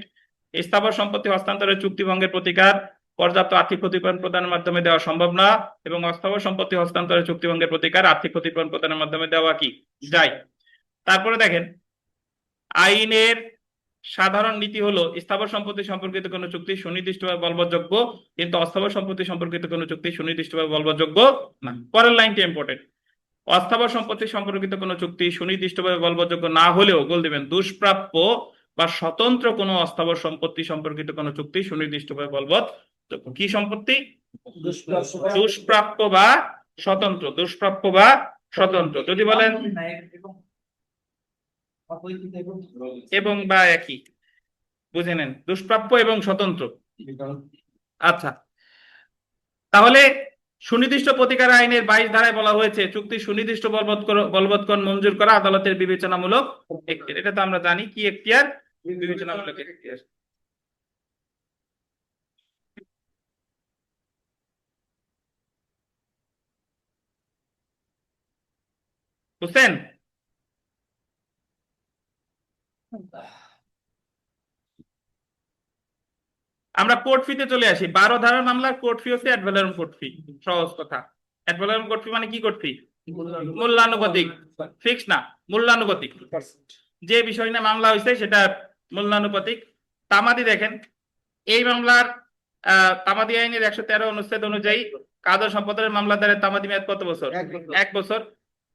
স্থাবর সম্পত্তি হস্তান্তরের চুক্তি ভঙ্গের প্রতিকার পর্যাপ্ত আর্থিক ক্ষতিপূরণ প্রদানের মাধ্যমে দেওয়া সম্ভব না, এবং অস্থাবর সম্পত্তি হস্তান্তরের চুক্তি ভঙ্গের প্রতিকার আর্থিক ক্ষতিপূরণ প্রদানের মাধ্যমে দেওয়া কি যায়। তারপরে দেখেন, আইনের সাধারণ নীতি হলো স্থাবর সম্পত্তি সম্পর্কিত কোনো চুক্তি সুনির্দিষ্টভাবে বলবৎযোগ্য, কিন্তু অস্থাবর সম্পত্তি সম্পর্কিত কোনো চুক্তি সুনির্দিষ্টভাবে বলবৎযোগ্য না। পরের লাইনটি ইম্পর্টেন্ট, অস্থাবর সম্পত্তি সম্পর্কিত কোনো চুক্তি সুনির্দিষ্টভাবে বলবৎযোগ্য না হলেও গোল দিবেন দুষ্প্রাপ্য বা স্বতন্ত্র কোনো অস্থাবর সম্পত্তি সম্পর্কিত কোনো চুক্তি সুনির্দিষ্টভাবে বলবৎযোগ্য। কি সম্পত্তি? দুষ্প্রাপ্য বা স্বতন্ত্র। দুষ্প্রাপ্য বা স্বতন্ত্র। যদি বলেন এবং বা একই, বুঝে নেন, দুষ্প্রাপ্য এবং স্বতন্ত্র। আচ্ছা, তাহলে সুনির্দিষ্ট প্রতিকার আইনের 22 ধারায় বলা হয়েছে চুক্তি সুনির্দিষ্ট বলবৎকরণ মঞ্জুর করা আদালতের বিবেচনামূলক এখতিয়ার। এটা তো আমরা জানি কি এখতিয়ার, বিবেচনামূলক এখতিয়ার। বুঝছেন? আমরা কোর্ট ফিতে চলে আসি। 12 ধারার মামলার কোর্ট ফি হচ্ছে অ্যাড ভ্যালোরাম কোর্ট ফি। সহজ কথা, অ্যাড ভ্যালোরাম কোর্ট ফি মানে কি কোর্ট ফি? মূল্যানুপাতিক, ফিক্স না, মূল্যানুপাতিক। যে বিষয় নিয়ে মামলা হয়েছে সেটা মূল্যানুপাতিক। তামাদি দেখেন, এই মামলার তামাদি আইনের 113 অনুচ্ছেদ অনুযায়ী কার্য সম্পাদনের মামলাদারের তামাদি মেয়াদ কত বছর? 1 বছর।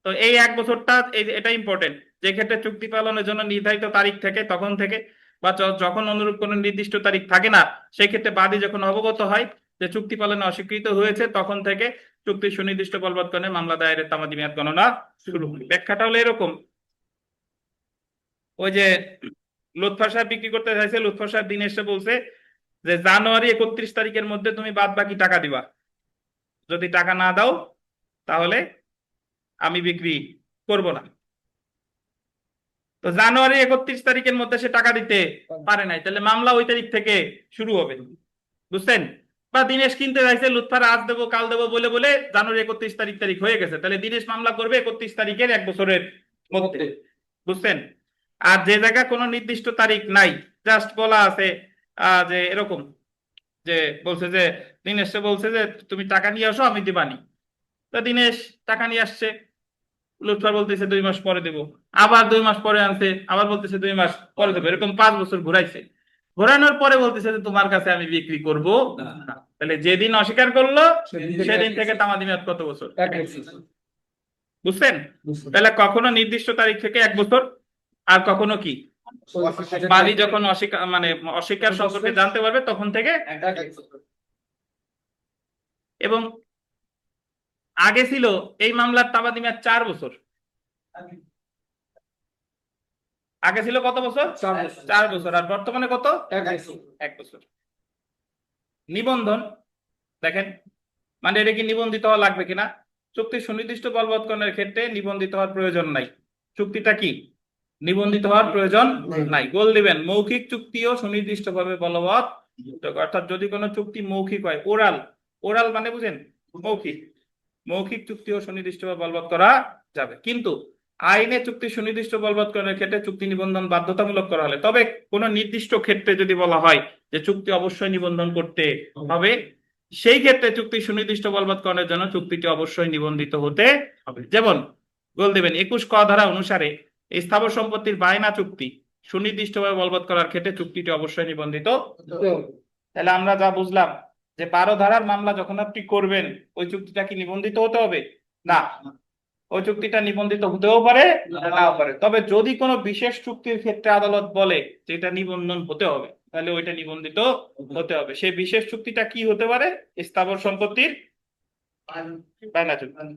তো এই 1 বছরটা এটা ইম্পর্টেন্ট, যে ক্ষেত্রে চুক্তি পালনের জন্য নির্ধারিত তারিখ থেকে তখন থেকে, বা যখন অনুরূপ কোনো নির্দিষ্ট তারিখ থাকে না, সেই ক্ষেত্রে বাদী যখন অবগত হয় যে চুক্তি পালনে অস্বীকৃত হয়েছে তখন থেকে চুক্তির সুনির্দিষ্ট বলবৎকরণে মামলা দায়েরের তামাদি মেয়াদ গণনা শুরু হয়। ব্যাখ্যাটা হলো এরকম, ওই যে লুৎফর সাহেব বিক্রি করতে চাইছে, লুৎফর সাহেব দিন এসে বলছে যে জানুয়ারি 31 তারিখের মধ্যে তুমি বাদ বাকি টাকা দিবা, যদি টাকা না দাও তাহলে আমি বিক্রি করব না। তো জানুয়ারি 31 তারিখের মধ্যে সে টাকা দিতে পারে নাই, তাহলে মামলা ওই তারিখ থেকে শুরু হবে। বুঝছেন? বা দিনেশ কিনতে চাইছে, লুৎফার আজ দেবো কাল দেবো বলে বলে জানুয়ারি 31 তারিখ হয়ে গেছে, তাহলে দিনেশ মামলা করবে 31 তারিখের 1 বছরের মধ্যে। বুঝছেন? আর যে জায়গায় কোনো নির্দিষ্ট তারিখ নাই, জাস্ট বলা আছে যে এরকম, যে বলছে যে দিনেশ বলছে যে তুমি টাকা নিয়ে আসো আমি দিবানি, তো দিনেশ টাকা নিয়ে আসছে, লুৎফর বলতেছে 2 মাস পরে দেবো, আবার 2 মাস পরে আনছে, আবার বলতেছে 2 মাস পরে দেবো, এরকম 5 বছর ঘুরাইছে। ঘোরানোর পরে বলতেছে যে তোমার কাছে আমি বিক্রি করব না। তাহলে যেদিন অস্বীকার করলো সেদিন থেকে তামাদি মেয়াদ কত বছর? 1 বছর। বুঝছেন? তাহলে কখনো নির্দিষ্ট তারিখ থেকে 1 বছর, আর কখনো কি বাদী যখন অস্বীকার মানে অস্বীকার সম্পর্কে জানতে পারবে তখন থেকে। এবং আগে ছিল এই মামলার তাবাদি মেয়াদ 4 বছর। আগে ছিল কত বছর? 4 বছর। আর বর্তমানে কত? 1 বছর। নিবন্ধন দেখেন, মানে এটা কি নিবন্ধিত হওয়া লাগবে কিনা? চুক্তি সুনির্দিষ্ট বলবৎকরণের ক্ষেত্রে নিবন্ধিত হওয়ার প্রয়োজন নাই। চুক্তিটা কি নিবন্ধিত হওয়ার প্রয়োজন নাই। গোল দিবেন, মৌখিক চুক্তিও সুনির্দিষ্টভাবে বলবৎ, অর্থাৎ যদি কোনো চুক্তি মৌখিক হয়, ওরাল, ওরাল মানে বুঝেন মৌখিক, মৌখিক চুক্তিও সুনির্দিষ্টভাবে বলবৎ করা যাবে। কিন্তু আইনে চুক্তি সুনির্দিষ্ট বলবৎকরণের ক্ষেত্রে চুক্তি নিবন্ধন বাধ্যতামূলক করা হলে, তবে কোন নির্দিষ্ট ক্ষেত্রে যদি বলা হয় যে চুক্তি অবশ্যই নিবন্ধন করতে হবে, সেই ক্ষেত্রে চুক্তি সুনির্দিষ্ট বলবৎকরণের জন্য চুক্তিটি অবশ্যই নিবন্ধিত হতে হবে। যেমন বল দেবেন 21 ক ধারা অনুসারে এই স্থাবর সম্পত্তির বায়না চুক্তি সুনির্দিষ্টভাবে বলবৎ করার ক্ষেত্রে চুক্তিটি অবশ্যই নিবন্ধিত। তাহলে আমরা যা বুঝলাম যে 12 ধারার মামলা যখন আপনি করবেন ওই চুক্তিটা কি নিবন্ধিত হতে হবে না, ওই চুক্তিটা নিবন্ধিত হতেও পারে নাও পারে। তবে যদি কোনো বিশেষ চুক্তির ক্ষেত্রে আদালত বলে যে এটা নিবন্ধন হতে হবে, তাহলে ওইটা নিবন্ধিত হতে হবে। সেই বিশেষ চুক্তিটা কি হতে পারে? স্থাবর সম্পত্তির বায়না চুক্তি।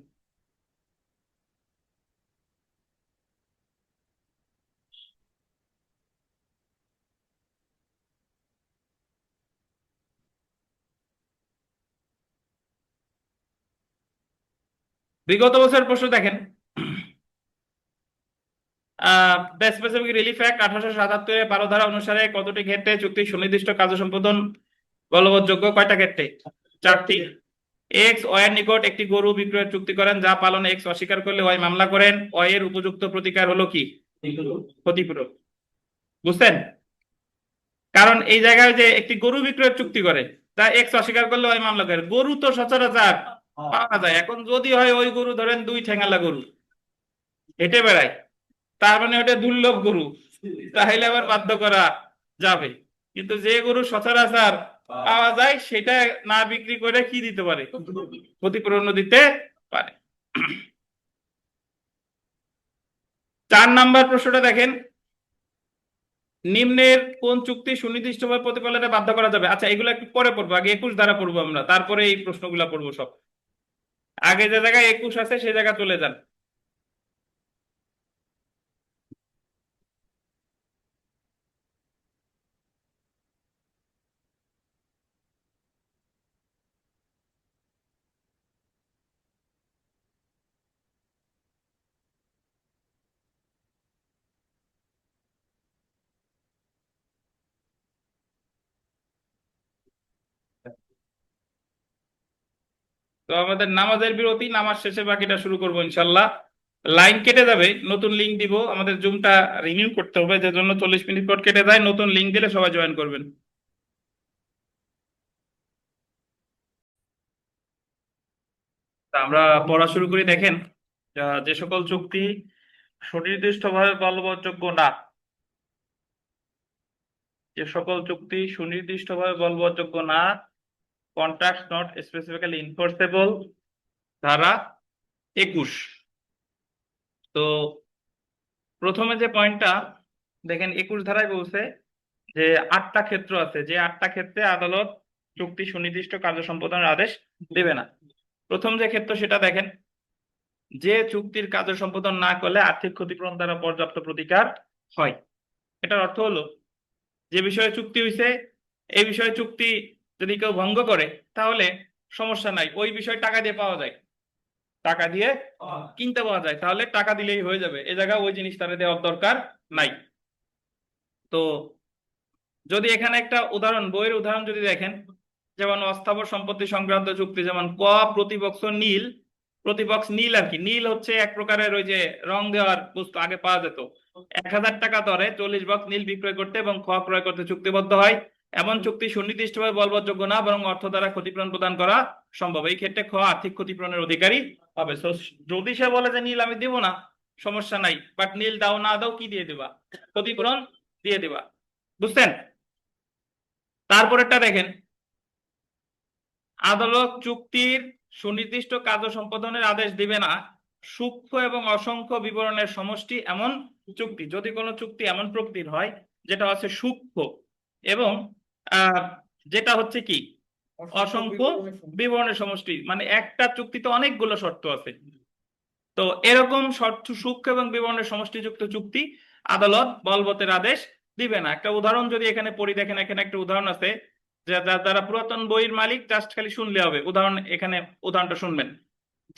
বিগত বছর প্রশ্ন দেখেন, স্পেসিফিক রিলিফ অ্যাক্ট 1877 12 ধারা অনুসারে কতটি ক্ষেত্রে চুক্তি সুনির্দিষ্ট কার্য সম্পাদন বলবৎযোগ্য? কয়টা ক্ষেত্রে? 4টি। এক্স ওয়ের নিকট একটি গরু বিক্রয়ের চুক্তি করেন, যা পালনে এক্স অস্বীকার করলে ওয়াই মামলা করেন। ওয়ের উপযুক্ত প্রতিকার হলো কি? ক্ষতিপূরণ। বুঝছেন? কারণ এই জায়গায় যে একটি গরু বিক্রয়ের চুক্তি করে, তা এক্স অস্বীকার করলে ওই মামলা করে। গরু তো সচরাচর পাওয়া যায়, এখন যদি হয় ওই গরু ধরেন 2 ঠ্যাঙালা গরু হেঁটে বেড়ায়, তার মানে ওটা দুর্লভ গরু, তাহলে আবার বাধ্য করা যাবে। কিন্তু যে গরু সচরাচর পাওয়া যায় সেটা না বিক্রি করে কি দিতে পারে? ক্ষতিপূরণ দিতে পারে। 4 নাম্বার প্রশ্নটা দেখেন, নিম্নের কোন চুক্তি সুনির্দিষ্টভাবে প্রতিপালনে বাধ্য করা যাবে? আচ্ছা, এগুলো একটু পরে পড়বো, আগে 21 ধারা পড়বো আমরা, তারপরে এই প্রশ্নগুলো পড়বো সব। আগে যে জায়গায় 21 আছে সেই জায়গা চলে যান। তো আমাদের নামাজের বিরতি, নামাজ শেষে বাকিটা শুরু করবো ইনশাল্লাহ। লাইন কেটে যাবে, নতুন লিঙ্ক দিব, আমাদের জুমটা রিনিউ করতে হবে, যে জন্য 40 মিনিট পর কেটে যায়। নতুন লিঙ্ক দিলে সবাই জয়েন করবেন। তা আমরা পড়া শুরু করি। দেখেন, যে সকল চুক্তি সুনির্দিষ্টভাবে বলবৎযোগ্য না, যে সকল চুক্তি সুনির্দিষ্টভাবে বলবৎযোগ্য না, কন্ট্রাক্ট নট স্পেসিফিক্যালি ইনফোর্সেবল, ধারা 21। তো প্রথমে যে পয়েন্টটা দেখেন, 21 ধারায় বলছে যে 8টা ক্ষেত্র আছে, যে 8টা ক্ষেত্রে আদালত চুক্তি সুনির্দিষ্ট কার্য সম্পাদনের আদেশ দেবে না। প্রথম যে ক্ষেত্র সেটা দেখেন, যে চুক্তির কার্য সম্পাদন না করলে আর্থিক ক্ষতিপূরণ দ্বারা পর্যাপ্ত প্রতিকার হয়। এটার অর্থ হলো, যে বিষয়ে চুক্তি হয়েছে এই বিষয়ে চুক্তি যদি কেউ ভঙ্গ করে তাহলে সমস্যা নাই, ওই বিষয় টাকা দিয়ে পাওয়া যায়, টাকা দিয়ে কিনতে পাওয়া যায়, তাহলে টাকা দিলেই হয়ে যাবে, এ জায়গায় ওই জিনিস তারা দেওয়ার দরকার নাই। তো যদি এখানে একটা উদাহরণ, বইয়ের উদাহরণ যদি দেখেন, যেমন অস্থাবর সম্পত্তি সংক্রান্ত চুক্তি, যেমন ক প্রতিপক্ষ নীল, প্রতিপক্ষ নীল আর কি, নীল হচ্ছে এক প্রকারের ওই যে রং দেওয়ার বস্তু, আগে পাওয়া যেত। 1000 টাকা দরে 40 বক্স নীল বিক্রয় করতে এবং খ ক্রয় করতে চুক্তিবদ্ধ হয়। এমন চুক্তি সুনির্দিষ্টভাবে বলবৎযোগ্য না, বরং অর্থ দ্বারা ক্ষতিপূরণ প্রদান করা সম্ভব। এই ক্ষেত্রে খ আর্থিক ক্ষতিপূরণের অধিকারী হবে। যদি সে বলে যে নীল আমি দিব না, সমস্যা নাই, বাট নীল দাও না দাও কি দিয়ে দিবা? ক্ষতিপূরণ দিয়ে দিবা। বুঝছেন? তারপরেরটা দেখেন, আদালত চুক্তির সুনির্দিষ্ট কার্য সম্পাদনের আদেশ দিবে না সূক্ষ্ম এবং অসংখ্য বিবরণের সমষ্টি এমন চুক্তি। যদি কোনো চুক্তি এমন প্রকৃতির হয় যেটা হচ্ছে সূক্ষ্ম এবং যেটা হচ্ছে কি অসংখ্য বিবরণের সমষ্টি, মানে একটা চুক্তিতে অনেকগুলো শর্ত আছে, তো এরকম শর্ত সূক্ষ্ম এবং বিবরণের সমষ্টিযুক্ত চুক্তি আদালত বলবতের আদেশ দিবে না। একটা উদাহরণ যদি এখানে পড়ি, দেখেন এখানে একটা উদাহরণ আছে যে যারা পুরাতন বইয়ের মালিক জাস্ট খালি শুনলে হবে। উদাহরণ, এখানে উদাহরণটা শুনবেন।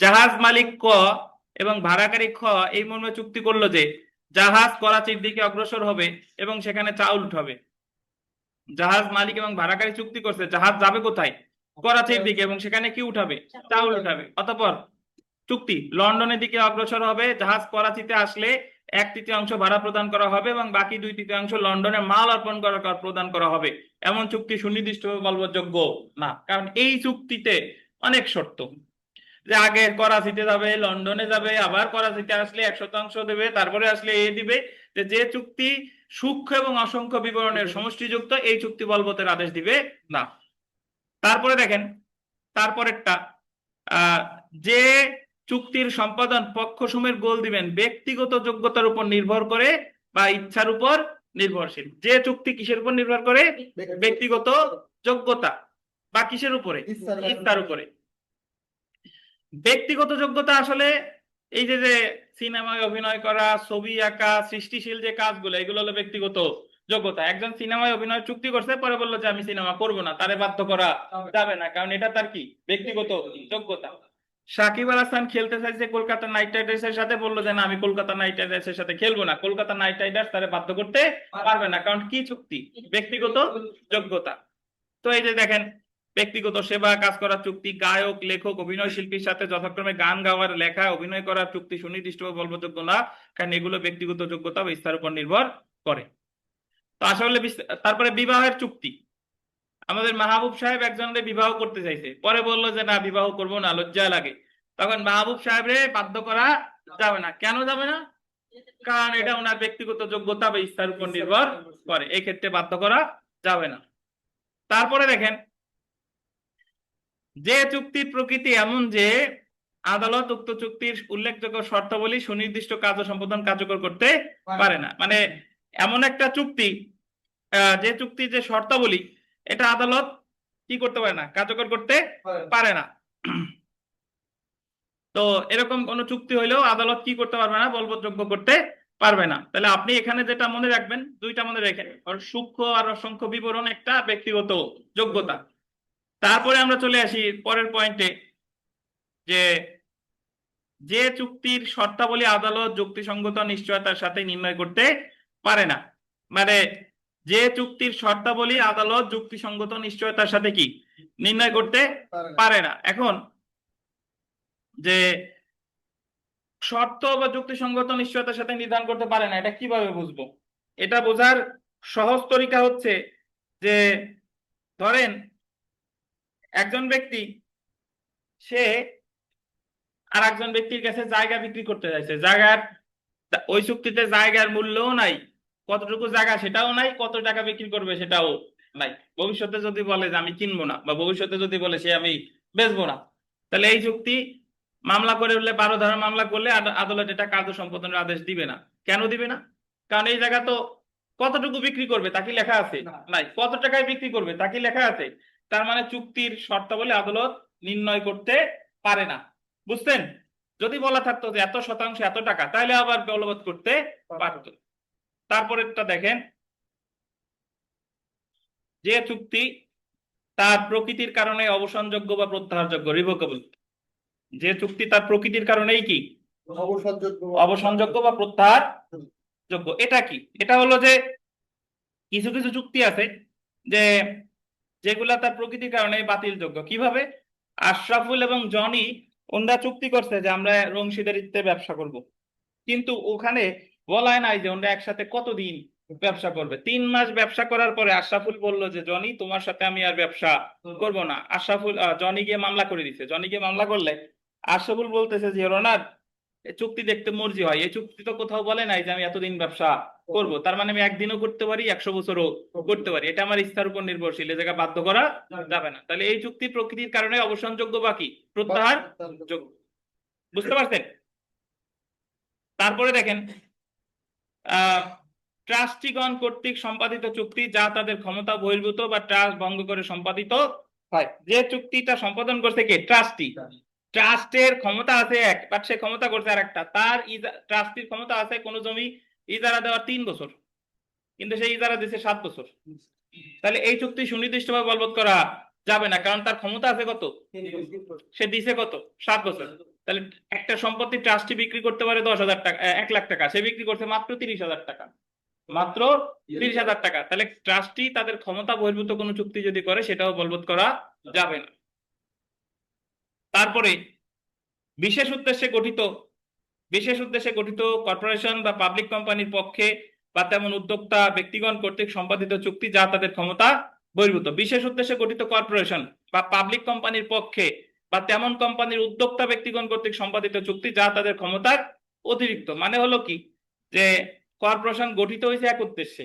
জাহাজ মালিক ক এবং ভাড়াকারী খ এই মর্মে চুক্তি করলো যে জাহাজ করাচির দিকে অগ্রসর হবে এবং সেখানে চাউল উঠাবে। জাহাজ মালিক এবং ভাড়াকারী চুক্তি করছে জাহাজ যাবে কোথায়? করাচির দিকে, এবং সেখানে কি উঠাবে? চাউল উঠাবে। অতঃপর চুক্তি লন্ডনের দিকে অগ্রসর হবে, জাহাজ করাচিতে আসলে 1/3 ভাড়া প্রদান করা হবে এবং বাকি 2/3 লন্ডনে মাল অর্পণ করার কর প্রদান করা হবে। এমন চুক্তি সুনির্দিষ্টভাবে বলবৎযোগ্য না, কারণ এই চুক্তিতে অনেক শর্ত, যে আগে করাচিতে যাবে, লন্ডনে যাবে, আবার করাচিতে আসলে 1% দেবে, তারপরে আসলে এ দিবে। যে চুক্তি সূক্ষ্ম এবং অসংখ্য বিবরণের সমষ্টিযুক্ত, এই চুক্তি বলবতের আদেশ দিবে না। তারপরে দেখেন তারপরেরটা, যে চুক্তির সম্পাদন পক্ষসমূহের গোল দিবেন ব্যক্তিগত যোগ্যতার উপর নির্ভর করে বা ইচ্ছার উপর নির্ভরশীল। যে চুক্তি কিসের উপর নির্ভর করে? ব্যক্তিগত যোগ্যতা বা কিসের উপরে? ইচ্ছার উপরে। ব্যক্তিগত যোগ্যতা আসলে এই যে যে সিনেমায় অভিনয় করা, ছবি আঁকা, সৃষ্টিশীল যে কাজগুলো, এগুলো হলো ব্যক্তিগত যোগ্যতা। একজন সিনেমায় অভিনয় চুক্তি করছে, পরে বললো যে আমি সিনেমা করব না, তারে বাধ্য করা যাবে না, কারণ এটা তার কি ব্যক্তিগত যোগ্যতা। সাকিব আল হাসান খেলতে চাইছে কলকাতা নাইট রাইডার্সের সাথে, বললো যে না আমি কলকাতা নাইট রাইডার্সের সাথে খেলবো না, কলকাতা নাইট রাইডার্স তারে বাধ্য করতে পারবে না, কারণ কি চুক্তি? ব্যক্তিগত যোগ্যতা। তো এই যে দেখেন ব্যক্তিগত সেবা কাজ করার চুক্তি, গায়ক লেখক অভিনয় শিল্পীর সাথে যথাক্রমে গান গাওয়ার, লেখা, অভিনয় করার চুক্তি সুনির্দিষ্টভাবে বলবৎযোগ্য না, কারণ এগুলো ব্যক্তিগত যোগ্যতা বা ইচ্ছার উপর নির্ভর করে। তো আসলে তারপরে বিবাহের চুক্তি। আমাদের মাহবুব সাহেব একজনের বিবাহ করতে চাইছে, পরে বললো যে না বিবাহ করবো না, লজ্জা লাগে। তখন মাহবুব সাহেবরে বাধ্য করা যাবে না। কেন যাবে না? কারণ এটা ওনার ব্যক্তিগত যোগ্যতা বা ইচ্ছার উপর নির্ভর করে, এই ক্ষেত্রে বাধ্য করা যাবে না। তারপরে দেখেন যে চুক্তির প্রকৃতি এমন যে আদালত উক্ত চুক্তির উল্লেখযোগ্য শর্তাবলী সুনির্দিষ্ট কার্য সম্পাদন কার্যকর করতে পারে না। মানে এমন একটা চুক্তি, যে চুক্তির যে শর্তাবলী, এটা আদালত কি করতে পারে না? কার্যকর করতে পারে না। তো এরকম কোন চুক্তি হইলেও আদালত কি করতে পারবে না? বলবৎযোগ্য করতে পারবে না। তাহলে আপনি এখানে যেটা মনে রাখবেন, দুইটা মনে রাখেন, সূক্ষ্ম আর অসংখ্য বিবরণ, একটা ব্যক্তিগত যোগ্যতা। তারপরে আমরা চলে আসি পরের পয়েন্টে, যে যে চুক্তির শর্তাবলী আদালত যুক্তিসঙ্গত নিশ্চয়তার সাথে নির্ণয় করতে পারে না। মানে যে চুক্তির শর্তাবলী আদালত যুক্তিসঙ্গত নিশ্চয়তার সাথে কি নির্ণয় করতে পারে না। এখন যে শর্ত বা যুক্তিসঙ্গত নিশ্চয়তার সাথে নির্ধারণ করতে পারে না, এটা কিভাবে বুঝবো? এটা বোঝার সহজ তরিকা হচ্ছে যে ধরেন একজন ব্যক্তি সে আর একজন ব্যক্তির কাছে জায়গা বিক্রি করতে চাইছে, জায়গার ওই চুক্তিতে জায়গার মূল্যও নাই, কতটুকু জায়গা সেটাও নাই, কত টাকা বিক্রি করবে সেটাও নাই। ভবিষ্যতে যদি বলে যে আমি কিনবো না, বা ভবিষ্যতে যদি বলে সে আমি বেচবো না, তাহলে এই চুক্তি মামলা করে উঠলে 12 ধারা মামলা করলে আদালত এটা কার্য সম্পাদনের আদেশ দিবে না। কেন দিবে না? কারণ এই জায়গা তো কতটুকু বিক্রি করবে তা কি লেখা আছে? নাই। কত টাকায় বিক্রি করবে তা কি লেখা আছে? তার মানে চুক্তির শর্তাবলী আদালত নির্ণয় করতে পারে না। বুঝছেন? যদি বলা থাকতো যে এত শতাংশ এত টাকা, তাহলে আবার বলবৎ করতে পারতো। তারপরেরটা দেখেন, যে চুক্তি তার প্রকৃতির কারণে অবসানযোগ্য বা প্রত্যাহারযোগ্য, রিভোকেবল। যে চুক্তি তার প্রকৃতির কারণেই কি অবসানযোগ্য বা প্রত্যাহার যোগ্য। এটা কি? এটা হলো যে কিছু কিছু চুক্তি আছে যে যেগুলা তার প্রকৃতির কারণে বাতিলযোগ্য। কিভাবে? আশরাফুল এবং জনি ওনারা চুক্তি করছে যে আমরা অংশীদারিত্বে ব্যবসা করব, কিন্তু ওখানে বলাই নাই যে ওনারা একসাথে কতদিন ব্যবসা করবে। 3 মাস ব্যবসা করার পরে আশরাফুল বলল যে জনি তোমার সাথে আমি আর ব্যবসা করব না। আশরাফুল জনি গিয়ে মামলা করে দিছে। জনি গিয়ে মামলা করলে আশরাফুল বলতেছে যে ওনার চুক্তি দেখতে মর্জি হয়, এই চুক্তি তো কোথাও বলে নাই যে আমি এতদিন ব্যবসা করব, তার মানে আমি একদিনও করতে পারি, 100 বছরও করতে পারি, এটা আমার ইচ্ছার উপর নির্ভরশীল, এ জায়গা বাধ্য করা যাবে না। তাহলে এই চুক্তি প্রকৃতির কারণে অবসানযোগ্য বাকি প্রত্যাহার যোগ্য। বুঝতে পারছেন? তারপরে দেখেন ট্রাস্টিগণ কর্তৃক সম্পাদিত চুক্তি যা তাদের ক্ষমতা বহির্ভূত বা ট্রাস্ট ভঙ্গ করে সম্পাদিত হয়। যে চুক্তিটা সম্পাদন করছে কে? ট্রাস্টি। ট্রাস্টের ক্ষমতা আছে এক, বাট সে ক্ষমতা করছে আর একটা। তার ট্রাস্টির ক্ষমতা আছে কোনো জমি ইজারা দেওয়ার 3 বছর, কিন্তু সেই ইজারা দিচ্ছে 7 বছর। তাহলে এই চুক্তি সুনির্দিষ্টভাবে বলবৎ করা যাবে না, কারণ তার ক্ষমতা আছে কত? সে দিছে কত? 7 বছর। তাহলে একটা সম্পত্তি ট্রাস্টি বিক্রি করতে পারে 10,000 টাকা, 1,00,000 টাকা, সে বিক্রি করছে মাত্র 30,000 টাকা, মাত্র 30,000 টাকা। তাহলে ট্রাস্টি তাদের ক্ষমতা বহির্ভূত কোনো চুক্তি যদি করে সেটাও বলবৎ করা যাবে না। তারপরে বিশেষ উদ্দেশ্যে গঠিত কর্পোরেশন বা পাবলিক কোম্পানির পক্ষে বা তেমন উদ্যোক্তা ব্যক্তিগণ কর্তৃক সম্পাদিত চুক্তি যা তাদের ক্ষমতা বহির্ভূত। বিশেষ উদ্দেশ্যে গঠিত কর্পোরেশন বা পাবলিক কোম্পানির পক্ষে বা তেমন কোম্পানির উদ্যোক্তা ব্যক্তিগণ কর্তৃক সম্পাদিত চুক্তি যা তাদের ক্ষমতার অতিরিক্ত। মানে হলো কি, যে কর্পোরেশন গঠিত হয়েছে এক উদ্দেশ্যে,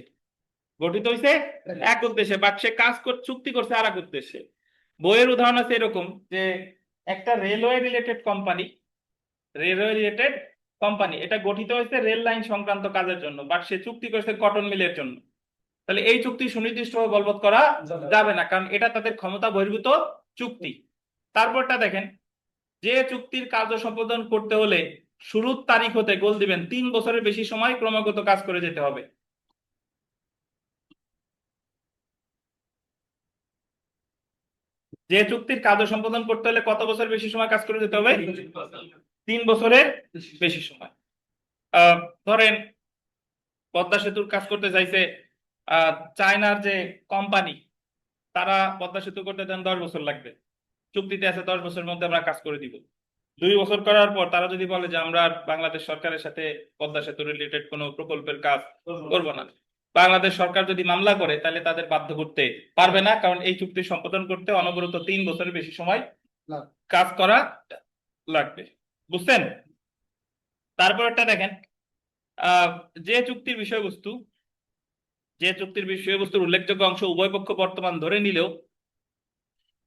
বাট সে চুক্তি করছে আর এক উদ্দেশ্যে। বইয়ের উদাহরণ আছে এরকম, যে একটা রেলওয়ে রিলেটেড কোম্পানি এটা গঠিত হয়েছে রেল লাইন সংক্রান্ত কাজের জন্য, বাট সে চুক্তি করেছে কটন মিলের জন্য। তাহলে এই চুক্তি সুনির্দিষ্টভাবে বলবৎ করা যাবে না, কারণ এটা তাদের ক্ষমতা বহির্ভূত চুক্তি। তারপরটা দেখেন, যে চুক্তির কার্য সম্পাদন করতে হলে শুরুর তারিখ হতে গোল দিবেন 3 বছরের বেশি সময় ক্রমাগত কাজ করে যেতে হবে। যে চুক্তির কার্য সম্পাদন করতে হলে কত বছর বেশি সময় কাজ করে যেতে হবে? 3 বছরের বেশি সময়। ধরেন পদ্মা সেতুর কাজ করতে চাইছে চায়নার যে কোম্পানি, তারা পদ্মা সেতু করতে দেন 10 বছর লাগবে, চুক্তিতে আছে 10 বছরের মধ্যে আমরা কাজ করে দিব। 2 বছর করার পর তারা যদি বলে যে আমরা বাংলাদেশ সরকারের সাথে পদ্মা সেতু রিলেটেড কোনো প্রকল্পের কাজ করব না, বাংলাদেশ সরকার যদি মামলা করে, তাহলে তাদের বাধ্য করতে পারবে না, কারণ এই চুক্তি সম্পাদন করতে অনবরত 3 বছরের বেশি সময় কাজ করা লাগবে। বুঝছেন? তারপর একটা দেখেন, যে চুক্তির বিষয়বস্তুর উল্লেখযোগ্য অংশ উভয় পক্ষ বর্তমান ধরে নিলেও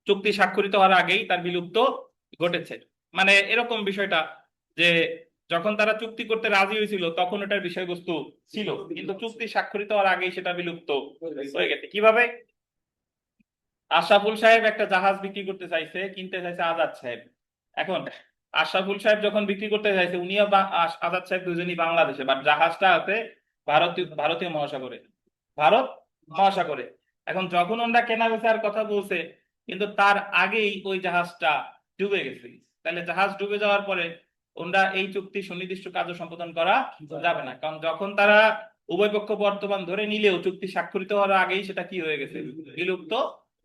চুক্তি স্বাক্ষরিত হওয়ার আগেই তার বিলুপ্ত ঘটেছে। মানে এরকম বিষয়টা, যে যখন তারা চুক্তি করতে রাজি হয়েছিল তখন ওটার বিষয়বস্তু ছিল, কিন্তু চুক্তি স্বাক্ষরিত হওয়ার আগেই সেটা বিলুপ্ত হয়ে গেছে। কিভাবে? আশরাফুল সাহেব একটা জাহাজ বিক্রি করতে চাইছে, কিনতে চাইছে আজাদ সাহেব। এখন আশরাফুল সাহেব যখন বিক্রি করতে চাইছে, উনিও আজাদ সাহেব দুজনই বাংলাদেশে, বাট জাহাজটা আছে ভারতীয় মহাসাগরে। এখন যখন ওনারা কেনা বেচার কথা বলছে, কিন্তু তার আগেই ওই জাহাজটা ডুবে গেছে। তাহলে জাহাজ ডুবে যাওয়ার পরে ওনারা এই চুক্তি সুনির্দিষ্ট কার্য সম্পাদন করা যাবে না, কারণ যখন তারা উভয় পক্ষ বর্তমান ধরে নিলেও চুক্তি স্বাক্ষরিত হওয়ার আগেই সেটা কি হয়ে গেছে? বিলুপ্ত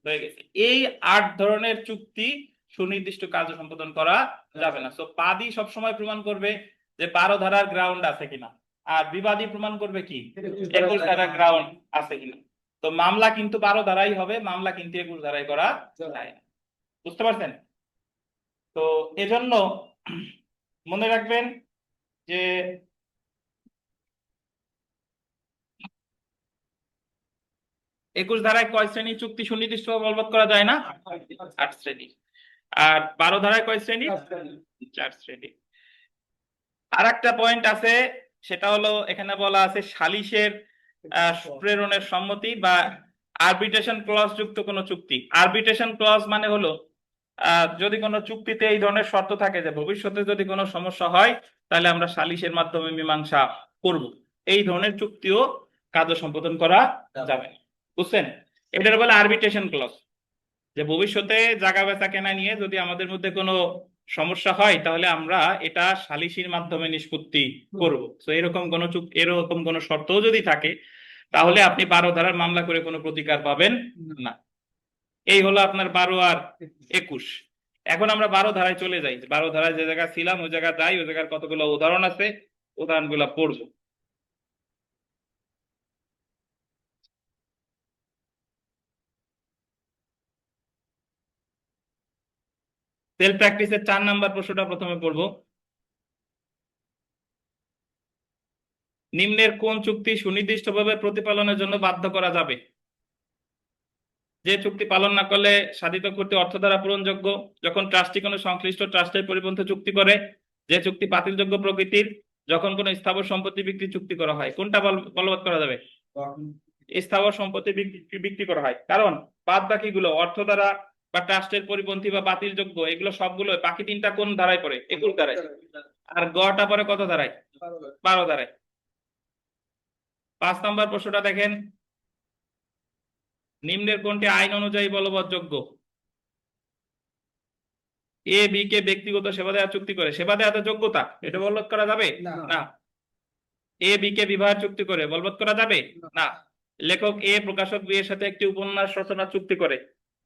হয়ে গেছে। এই 8 ধরনের চুক্তি সুনির্দিষ্ট কার্য সম্পাদন করা যাবে না। তো বাদী সবসময় প্রমাণ করবে যে 12 ধারার গ্রাউন্ড আছে কিনা, আর বিবাদী প্রমাণ করবে কি 21 ধারার গ্রাউন্ড আছে কিনা। তো মামলা কিন্তু 12 ধারাই হবে, মামলা কিন্তু 21 ধারায় করা যায় না। বুঝতে পারছেন? তো এজন্য মনে রাখবেন যে 21 ধারায় কয় শ্রেণী চুক্তি সুনির্দিষ্টভাবে বলবৎ করা যায় না? 8 শ্রেণী। আর 12 ধারায় কয় শ্রেণী? 4 শ্রেণী। আর একটা পয়েন্ট আছে, সেটা হলো এখানে বলা আছে সালিশের প্রেরণের সম্মতি বা আরবিট্রেশন ক্লজ যুক্ত কোনো চুক্তি। আরবিট্রেশন ক্লজ মানে হলো যদি কোনো চুক্তিতে এই ধরনের শর্ত থাকে যে ভবিষ্যতে যদি কোনো সমস্যা হয় তাহলে আমরা সালিশের মাধ্যমে মীমাংসা করব, এই ধরনের চুক্তিও কার্য সম্পাদন করা যাবে না। বুঝছেন? এটার বলে আরবিট্রেশন ক্লজ, যে ভবিষ্যতে জায়গা বেচা কেনা নিয়ে যদি আমাদের মধ্যে কোনো সমস্যা হয় তাহলে আমরা এটা সালিসির মাধ্যমে নিষ্পত্তি করব। তো এরকম কোনো শর্তও যদি থাকে তাহলে আপনি 12 ধারার মামলা করে কোনো প্রতিকার পাবেন না। এই হলো আপনার 12 আর 21। এখন আমরা 12 ধারায় চলে যাই। 12 ধারায় যে জায়গা ছিলাম ওই জায়গা যাই, ওই জায়গার কতগুলো উদাহরণ আছে, উদাহরণগুলো পড়বো। সেলফ প্র্যাকটিসের 4 নাম্বার প্রশ্নটা প্রথমে পড়বো। নিম্নের কোন চুক্তি সুনির্দিষ্টভাবে প্রতিপালনের জন্য বাধ্য করা যাবে? যে চুক্তি পালন না করলে সাধিত করতে অর্থ দ্বারা পূরণযোগ্য, যখন ট্রাস্টি কোনো সংশ্লিষ্ট ট্রাস্টের পরিপন্থী চুক্তি করে, যে চুক্তি বাতিলযোগ্য প্রকৃতির, যখন কোনো স্থাবর সম্পত্তি বিক্রি চুক্তি করা হয় কোনটা বলবৎ করা যাবে? স্থাবর সম্পত্তি বিক্রি করা হয়, কারণ বাদ বাকিগুলো অর্থ দ্বারা বা ট্রাস্টের পরিপন্থী বা বাতিলযোগ্য, এগুলো সবগুলো বাকি তিনটা কোন ধারায় পড়ে? 21 ধারায়। আর গটা পরে কত ধারায়? 12 ধারায়। 5 নম্বর প্রশ্নটা দেখেন, নিম্নের কোনটি আইন অনুযায়ী বলবৎযোগ্য? এ বি কে ব্যক্তিগত সেবা দেওয়ার চুক্তি করে, সেবা দেওয়াতে যোগ্যতা, এটা বলবৎ করা যাবে না। এ বি কে বিবাহ চুক্তি করে, বলবৎ করা যাবে না। লেখক এ প্রকাশক বি এর সাথে একটি উপন্যাস রচনা চুক্তি করে,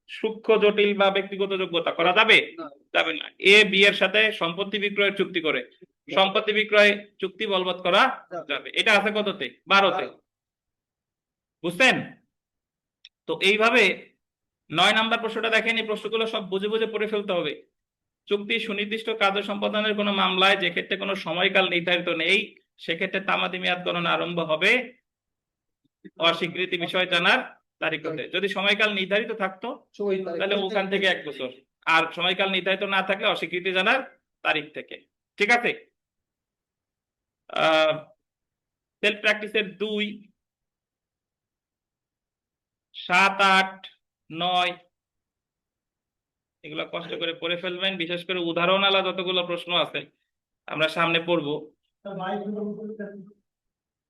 সূক্ষ্ম জটিল বা ব্যক্তিগত যোগ্যতা, করা যাবে যাবে না। এ বি এর সাথে সম্পত্তি বিক্রয়ের চুক্তি করে, সম্পত্তি বিক্রয় চুক্তি বলবৎ করা যাবে। এটা আছে কততে? 12তে। বুঝছেন? তো এইভাবে 9 নাম্বার প্রশ্নটা দেখেন, এই প্রশ্নগুলো সব বুঝে বুঝে পড়ে ফেলতে হবে। চুক্তি সুনির্দিষ্ট কার্য সম্পাদনের কোনো মামলায় যে ক্ষেত্রে কোনো সময়কাল নির্ধারিত নেই, সেক্ষেত্রে তামাদি মেয়াদ গণনা আরম্ভ হবে অস্বীকৃতি বিষয় জানার তারিখ হতে। যদি সময়কাল নির্ধারিত থাকতো তাহলে ওখান থেকে 1 বছর, আর সময়কাল নির্ধারিত না থাকলে অস্বীকৃতি জানার তারিখ থেকে। ঠিক আছে? সেলফ প্র্যাকটিসের 2, 7, 8, 9 এগুলো কষ্ট করে পড়ে ফেলবেন, বিশেষ করে উদাহরণ আলা যতগুলো প্রশ্ন আছে আমরা সামনে পড়বো।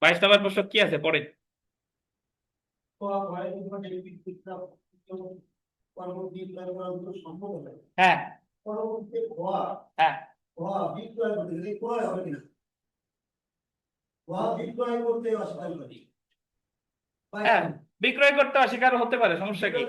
22 নম্বর প্রশ্ন কি আছে পড়েন। হ্যাঁ হ্যাঁ হ্যাঁ, বিক্রয় করতে অস্বীকার হতে পারে, সমস্যা কি?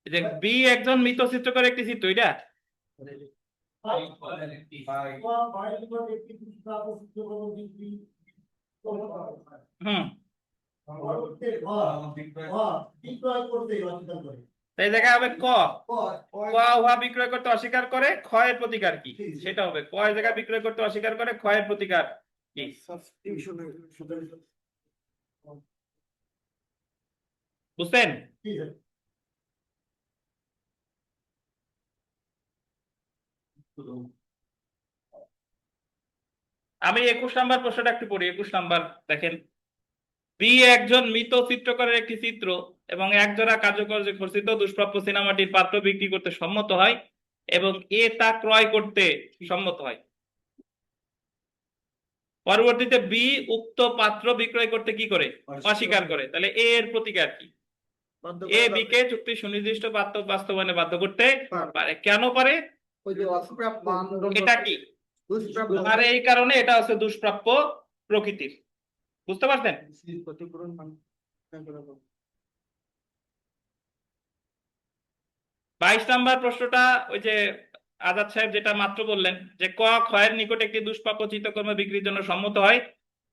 যে বি একজন মৃত চিত্রকর একটি চিত্র, এটা হুম এই জায়গায় হবে ক উহা বিক্রয় করতে অস্বীকার করে, ক্ষয়ের প্রতিকার কি? সেটা হবে ক জায়গায় বিক্রয় করতে অস্বীকার করে, ক্ষয়ের প্রতিকার কি? বুঝছেন? আমি 21 নাম্বার প্রশ্নটা একটু পড়ি। 21 নাম্বার দেখেন, বি একজন মৃত চিত্রকরের একটি চিত্র এবং একজোড়া কার্যকর্যে খচিত দুষ্প্রাপ্য সিনেমাটির পাত্র বিক্রি করতে সম্মত হয় এবং এ তা ক্রয় করতে সম্মত হয়। পরবর্তীতে বি উক্ত পাত্র বিক্রয় করতে কি করে? অস্বীকার করে। তাহলে এ এর প্রতিকার কি? এ বি কে চুক্তি সুনির্দিষ্ট বাস্তবায়নে বাধ্য করতে পারে। কেন পারে? এটা কি? আর এই কারণে এটা হচ্ছে দুষ্প্রাপ্য প্রকৃতির। বুঝতে পারছেন? 22 নাম্বার প্রশ্নটা ওই যে আজাদ সাহেব যেটা মাত্র বললেন, যে ক ক্ষয়ের নিকট একটি দুষ্প্রাপ্য চিত্রকর্ম বিক্রির জন্য সম্মত হয়,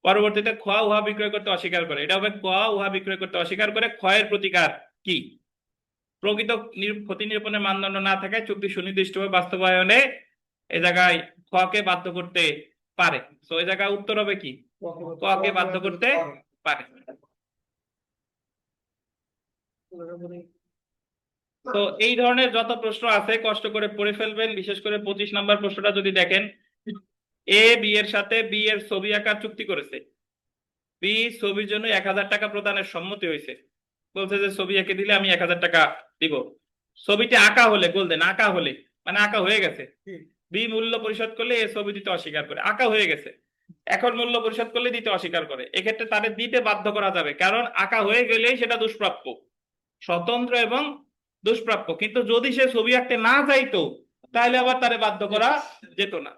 পরবর্তীতে খ উহা বিক্রয় করতে অস্বীকার করে। এটা হবে ক উহা বিক্রয় করতে অস্বীকার করে, ক্ষয়ের প্রতিকার কি? প্রকৃত ক্ষতি নিরূপণের মানদণ্ড না থাকায় চুক্তি সুনির্দিষ্টভাবে বাস্তবায়নে এই জায়গায় খ কে বাধ্য করতে পারে। তো এই জায়গায় উত্তর হবে কি? ক কে বাধ্য করতে পারে। তো এই ধরনের যত প্রশ্ন আছে কষ্ট করে পড়ে ফেলবেন। বিশেষ করে 25 নাম্বার প্রশ্নটা যদি দেখেন, এ বি এর সাথে বি এর ছবি আঁকার চুক্তি করেছে। বি ছবির জন্য 1000 টাকা প্রদানের সম্মতি হয়েছে, বলছে যে ছবি এঁকে দিলে আমি 1000 টাকা দিব। ছবিটি আঁকা হলে, গোল্ডেন আঁকা হলে মানে আঁকা হয়ে গেছে, বি মূল্য পরিশোধ করলে এ ছবি দিতে অস্বীকার করে। আঁকা হয়ে গেছে, এখন মূল্য পরিশোধ করলে দিতে অস্বীকার করে। এক্ষেত্রে তাদের দিতে বাধ্য করা যাবে, কারণ আঁকা হয়ে গেলেই সেটা দুষ্প্রাপ্য, স্বতন্ত্র এবং দুষ্প্রাপ্য। কিন্তু যদি সে ছবি আঁকতে না চাইতো তাহলে আবার তারে বাধ্য করা যেত না।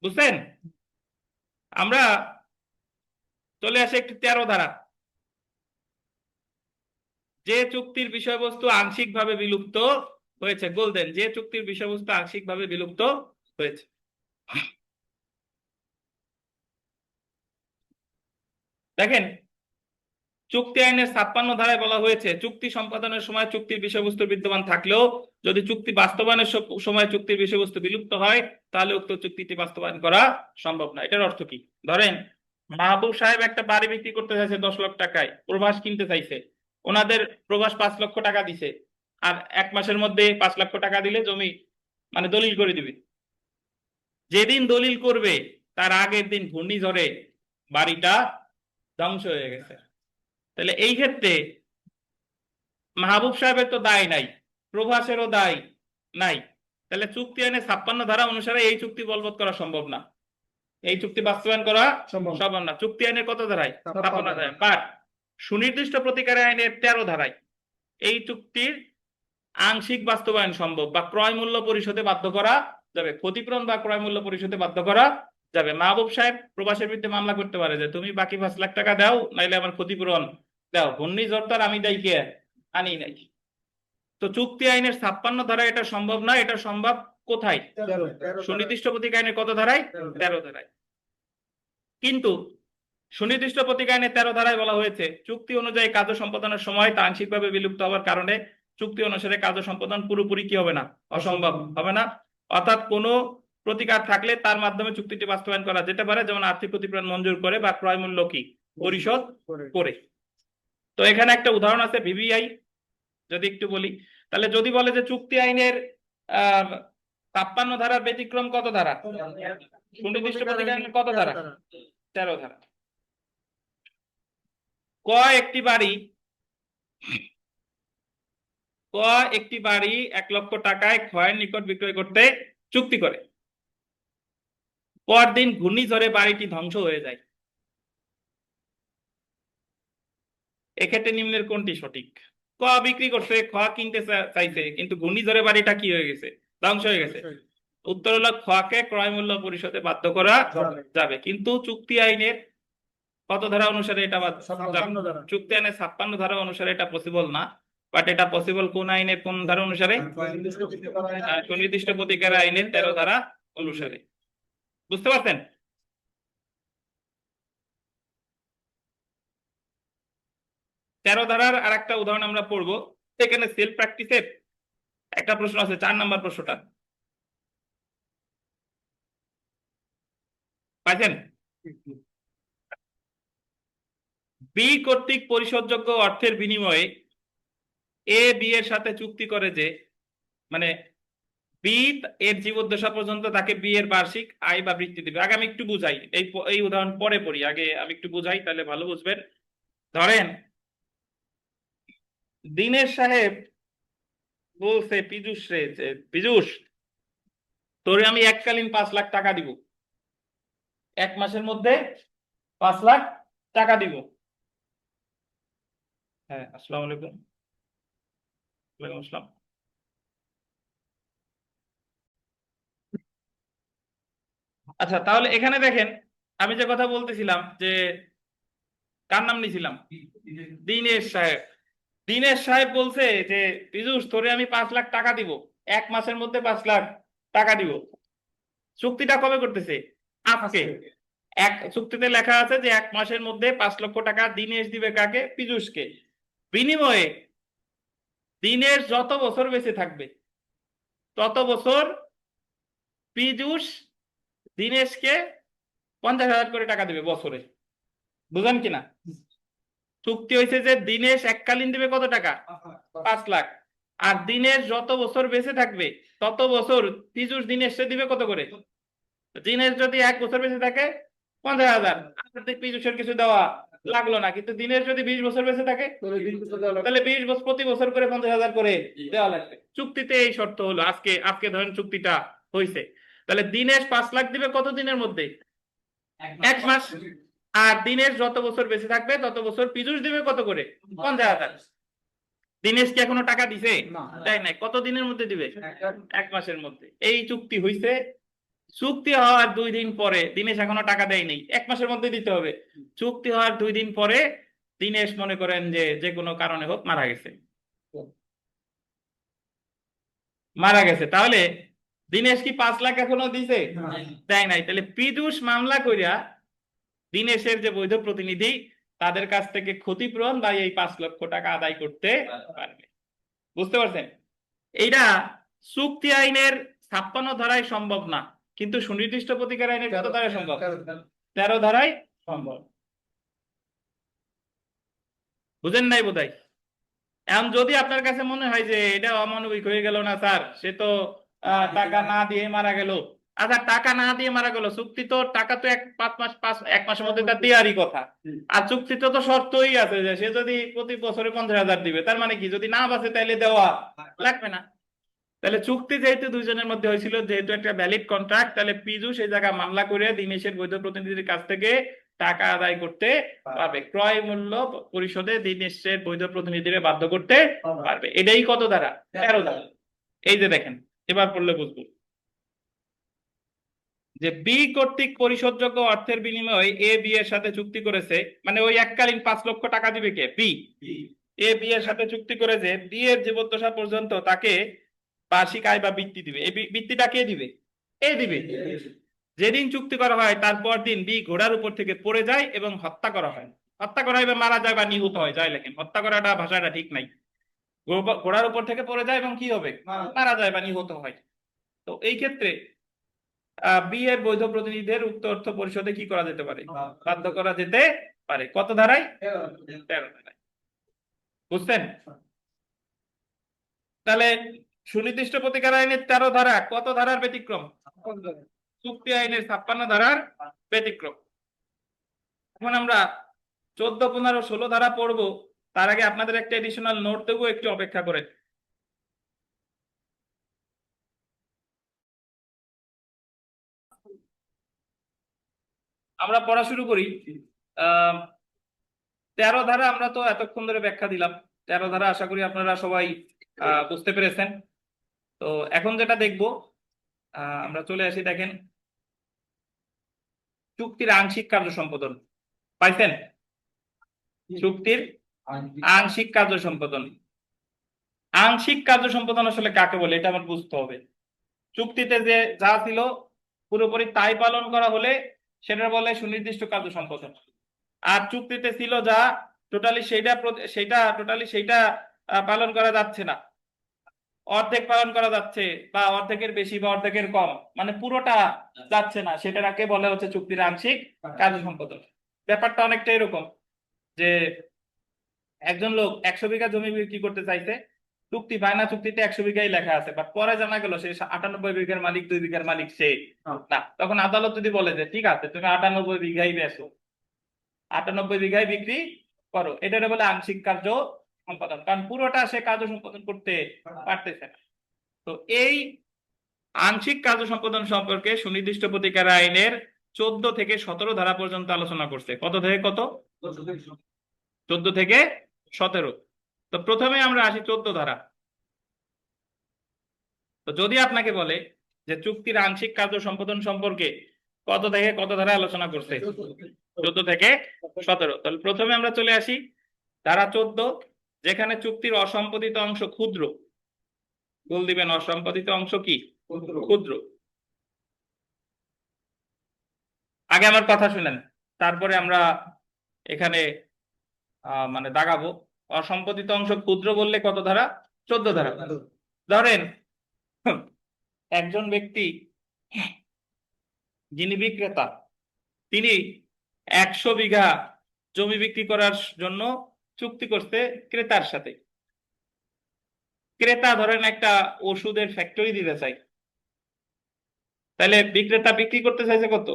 বুঝছেন? আমরা চলে আসে একটি 13 ধারা, যে চুক্তির বিষয়বস্তু আংশিকভাবে বিলুপ্ত হয়েছে। গোল্ডেন, যে চুক্তির বিষয়বস্তু আংশিকভাবে বিলুপ্ত হয়েছে। দেখেন, চুক্তি আইনের 56 ধারায় বলা হয়েছে, চুক্তি সম্পাদনের সময় চুক্তির বিষয়বস্তু বিদ্যমান থাকলেও যদি চুক্তি বাস্তবায়নের সময় চুক্তির বিষয়বস্তু বিলুপ্ত হয় তাহলে উক্ত চুক্তিটি বাস্তবায়ন করা সম্ভব না। এটার অর্থ কি? ধরেন মাহবুব সাহেব একটা বাড়ি বিক্রি করতে চাইছে 10 লাখ টাকায়, প্রভাস কিনতে চাইছে। ওনাদের প্রবাস 5 লক্ষ টাকা দিছে, আর 1 মাসের মধ্যে 5 লক্ষ টাকা দিলে জমি মানে দলিল করে দিবে। যেদিন দলিল করবে তার আগের দিন ঘূর্ণিঝড়ে বাড়িটা ধ্বংস হয়ে গেছে। তাহলে এই ক্ষেত্রে মাহবুব সাহেবের তো দায় নাই, প্রভাসেরও দায় নাই। তাহলে চুক্তি আইনে 56 ধারা অনুসারে এই চুক্তি বলবৎ করা সম্ভব না, এই চুক্তি বাস্তবায়ন করা সম্ভব না। চুক্তি আইনের কত ধারায়? 56 ধারায়। বাট সুনির্দিষ্ট প্রতিকার আইনের 13 ধারায় এই চুক্তির আংশিক বাস্তবায়ন সম্ভব, বা ক্রয় মূল্য পরিশোধে বাধ্য করা যাবে, ক্ষতিপূরণ বা ক্রয় মূল্য পরিশোধে বাধ্য করা যাবে। মাহবুব সাহেব প্রবাসের বিরুদ্ধে মামলা করতে পারে যে তুমি বাকি 5 লাখ টাকা দাও, নাইলে আমার ক্ষতিপূরণ দাও, ঘূর্ণিঝড় তার আমি দায়ী কে আনি নাই। তো চুক্তি আইনের 56 ধারায় এটা সম্ভব না, এটা সম্ভব কোথায়? সুনির্দিষ্ট প্রতিকার আইনের কত ধারায়? 13 ধারায়। কিন্তু সুনির্দিষ্ট প্রতিকার আইনের 13 ধারায় বলা হয়েছে চুক্তি অনুযায়ী কার্য সম্পাদনের সময় তা আংশিকভাবে বিলুপ্ত হওয়ার কারণে চুক্তি অনুসারে কার্য সম্পাদন পুরোপুরি কি হবে না? অসম্ভব হবে না। অর্থাৎ কোনো প্রতিকার থাকলে তার মাধ্যমে চুক্তিটি বাস্তবায়ন করা যেতে পারে, যেমন আর্থিক ক্ষতিপূরণ মঞ্জুর করে বা ক্রয় মূল্য কি পরিশোধ করে। তো এখানে একটা উদাহরণ আছে ভিভিআই, যদি একটু বলি, তাহলে যদি বলে যে চুক্তি আইনের 56 ধারার ব্যতিক্রম কত ধারা? সুনির্দিষ্ট প্রতিকার আইনের কত ধারা? 13 ধারা। ক একটি বাড়ি 1 লক্ষ টাকায় ক্ষয়ের নিকট বিক্রয় করতে চুক্তি করে, পরদিন ঘূর্ণিঝড়ে বাড়িটি ধ্বংস হয়ে যায়। এক্ষেত্রে নিম্নের কোনটি সঠিক? ক বিক্রি করছে, খ কিনতে চাইছে, কিন্তু ঘূর্ণিঝড়ে বাড়িটা কি হয়ে গেছে? ধ্বংস হয়ে গেছে। উত্তর হলো খকে ক্রয় মূল্য পরিশোধে বাধ্য করা যাবে, কিন্তু চুক্তি আইনের কত ধারা অনুসারে এটা চুক্তি আইনের 56 ধারা অনুসারে এটা পসিবল না। বাট এটা পসিবল কোন আইনের কোন ধারা অনুসারে? সুনির্দিষ্ট প্রতিকার আইনের 13 ধারা অনুসারে। বুঝতে পারছেন? তেরো ধারার আর একটা উদাহরণ আমরা পড়বো। এখানে সেল প্র্যাকটিসের একটা প্রশ্ন আছে, 4 নম্বর প্রশ্নটা পাইছেন? বি কর্তৃক পরিশোধযোগ্য অর্থের বিনিময়ে এ বি এর সাথে চুক্তি করে যে, মানে বি এর জীবদ্দশা পর্যন্ত তাকে বি এর বার্ষিক আয় বা বৃত্তি দিবে। আগে আমি একটু বুঝাই, এই উদাহরণ পরে পড়ি, আগে আমি একটু বুঝাই তাহলে ভালো বুঝবেন। ধরেন দিনেশ সাহেব বলছে পীযুষ রে যে পীযুষ তোরে আমি এককালীন 5 লাখ টাকা দিব, 1 মাসের মধ্যে 5 লাখ টাকা দিব। হ্যাঁ, আসসালামু আলাইকুম। ওয়ালাইকুম আসসালাম। আচ্ছা, তাহলে এখানে দেখেন আমি যে কথা বলতেছিলাম যে কার নাম নিয়েছিলাম? দিনেশ সাহেব। দিনেশ সাহেব বলছে যে পীযুষ তোরে আমি 5 লাখ টাকা দিব, 1 মাসের মধ্যে 5 লাখ টাকা দিব। চুক্তিটা কবে করতেছে? আজকে। চুক্তিতে লেখা আছে যে 1 মাসের মধ্যে 5 লক্ষ টাকা দিনেশ দিবে কাকে? পীযুষকে। বিনিময়ে দিনেশ যত বছর বেঁচে থাকবে তত বছর পীযুষ দিনেশকে 50,000 করে টাকা দিবে বছরে। বুঝলেন কিনা? চুক্তি হয়েছে যে দিনেশ এককালীন দিবে কত টাকা? 5 লাখ। আর দিনেশ যত বছর বেঁচে থাকবে তত বছর পীযুষ দিনেশকে দিবে কত করে? দিনেশ যদি 1 বছর বেঁচে থাকে 50,000, পীযুষের কিছু দেওয়া লাগলো না। কিন্তু দিনের যদি 20 বছর বেঁচে থাকে তাহলে 20 বছর প্রতি বছর করে 50,000 করে দেওয়া লাগবে। চুক্তিতে এই শর্ত হলো। আজকে ধরেন চুক্তিটা হয়েছে, তাহলে দিনেশ 5 লাখ দিবে কত দিনের মধ্যে? 1 মাস। আর দিনের যত বছর বেঁচে থাকবে তত বছর পীযুষ দিবে কত করে? 50,000। দিনেশ কি এখনো টাকা দিছে? তাই নাই। কত দিনের মধ্যে দিবে? 1 মাসের মধ্যে। এই চুক্তি হইছে। চুক্তি হওয়ার 2 দিন পরে দিনেশ এখনো টাকা দেয়নি, 1 মাসের মধ্যে দিতে হবে। চুক্তি হওয়ার 2 দিন পরে দিনেশ মনে করেন যে যে কোনো কারণে হোক মারা গেছে। তাহলে দিনেশ কি 5 লাখ এখনো দিছে? দেয় নাই। তাহলে পীযুষ মামলা কইরা দিনেশের যে বৈধ প্রতিনিধি তাদের কাছ থেকে ক্ষতিপূরণ বা এই 5 লক্ষ টাকা আদায় করতে পারবে। বুঝতে পারছেন? এইটা চুক্তি আইনের 56 ধারায় সম্ভব না, কিন্তু সুনির্দিষ্ট প্রতিকার আইনের কত ধারায় সম্ভব? 13 ধারায় সম্ভব। বুঝেন নাই বোধহয়? এখন যদি আপনার কাছে মনে হয় যে এটা অমানবিক হয়ে গেল না স্যার, সে তো টাকা না দিয়ে মারা গেল। আচ্ছা, টাকা না দিয়ে মারা গেল, চুক্তি তো টাকা তো 5 মাস 1 মাসের মধ্যে তার দেওয়ারই কথা। আর চুক্তিতে তো শর্তই আছে যে সে যদি প্রতি বছরে 50,000 দিবে, তার মানে কি যদি না বাঁচে তাহলে দেওয়া লাগবে না। তাহলে চুক্তি যেহেতু দুইজনের মধ্যে হয়েছিল, যেহেতু একটা ভ্যালিড কন্ট্রাক্ট, তাহলে পিজু সেই জায়গায় মামলা করে দিনেশের বৈধ প্রতিনিধির কাছ থেকে টাকা আদায় করতে পারবে, ক্রয় মূল্য পরিশোধে দিনেশের বৈধ প্রতিনিধিরে বাধ্য করতে পারবে। এটাই কত ধারা? 13 ধারা। এই যে দেখেন, এবার পড়লে বুঝবো যে বি কর্তৃক পরিশোধযোগ্য অর্থের বিনিময়ে এ বি এর সাথে চুক্তি করেছে, মানে ওই এককালীন 5 লক্ষ টাকা দিবে কে? বি। এ বি এর সাথে চুক্তি করেছে বি এর জীবদ্দশা পর্যন্ত তাকে বার্ষিক আয় বা বৃত্তি দিবে। এই বৃত্তিটা কে দিবে? এ দিবে। যেদিন চুক্তি করা হয় তারপর দিন বি ঘোড়ার উপর থেকে পড়ে যায় এবং হত্যা করা হয়। হত্যা করা হয় বা মারা যায় বা নিহত হয়, যায় লেখেন, হত্যা করাটা ভাষাটা ঠিক নাই। ঘোড়ার উপর থেকে পড়ে যায় এবং কি হবে? মারা যায় বা নিহত হয়। তো এই ক্ষেত্রে বি এর বৈধ প্রতিনিধিদের উক্ত অর্থ পরিশোধে কি করা যেতে পারে? বাধ্য করা যেতে পারে। কত ধারায়? 13 ধারায়। বুঝছেন? তাহলে সুনির্দিষ্ট প্রতিকার আইনের 13 ধারা কত ধারার ব্যতিক্রম? চুক্তি আইনের 56 ধারার ব্যতিক্রম। এখন আমরা 14, 15, 16 ধারা পড়বো। তার আগে আপনাদের একটা এডিশনাল নোট দেবো, একটু অপেক্ষা করেন। আমরা পড়া শুরু করি। 13 ধারা আমরা তো এতক্ষণ ধরে ব্যাখ্যা দিলাম। 13 ধারা আশা করি আপনারা সবাই বুঝতে পেরেছেন। তো এখন যেটা দেখবো, আমরা চলে আসি, দেখেন চুক্তির আংশিক কার্য সম্পাদন। পাইছেন? চুক্তির আংশিক কার্য সম্পাদন। আংশিক কার্য সম্পাদন আসলে কাকে বলে এটা আমার বুঝতে হবে। চুক্তিতে যে যা ছিল পুরোপুরি তাই পালন করা হলে সেটা বলে সুনির্দিষ্ট কার্য সম্পাদন। আর চুক্তিতে ছিল যা টোটালি সেইটা পালন করা যাচ্ছে না, অর্ধেক পালন করা যাচ্ছে বা অর্ধেকের বেশি বা অর্ধেকের কম, মানে পুরোটা যাচ্ছে না, সেটাকে বলে হচ্ছে চুক্তির আংশিক কার্য সম্পাদন। ব্যাপারটা অনেকটা এরকম যে একজন লোক 100 বিঘা জমি বিক্রি করতে চাইছে, চুক্তি বায়না চুক্তিতে 100 বিঘাই লেখা আছে, বাট পরে জানা গেল সে 98 বিঘার মালিক, 2 বিঘার মালিক সে না। তখন আদালত যদি বলে যে ঠিক আছে তুমি 98 বিঘাই বেচো, 98 বিঘায় বিক্রি করো, এটা বলে আংশিক কার্য সম্পাদন, কারণ পুরোটা সে কার্য সম্পাদন করতে পারতেছে না। তো এই আংশিক কার্য সম্পাদন সম্পর্কে সুনির্দিষ্ট প্রতিকার আইনের 14 থেকে 17 ধারা পর্যন্ত আলোচনা করছে। কত থেকে কত? 14 থেকে 17। তো প্রথমে আমরা আসি 14 ধারা। তো যদি আপনাকে বলে যে চুক্তির আংশিক কার্য সম্পাদন সম্পর্কে কত থেকে কত ধারা আলোচনা করছে? 14 থেকে 17। তাহলে প্রথমে আমরা চলে আসি ধারা 14, যেখানে চুক্তির অসম্পাদিত অংশ ক্ষুদ্র। বল দিবেন অসম্পাদিত অংশ কি? ক্ষুদ্র। আগে আমার কথা শুনেন, তারপরে আমরা এখানে মানে দাগাবো। অসম্পাদিত অংশ ক্ষুদ্র বললে কত ধারা? 14 ধারা। ধরেন একজন ব্যক্তি, যিনি বিক্রেতা, তিনি 100 বিঘা জমি বিক্রি করার জন্য চুক্তি করতে ক্রেতার সাথে। ক্রেতা ধরেন একটা ওষুধের ফ্যাক্টরি দিতে চাই, তাহলে বিক্রেতা বিক্রি করতে চাইছে কত?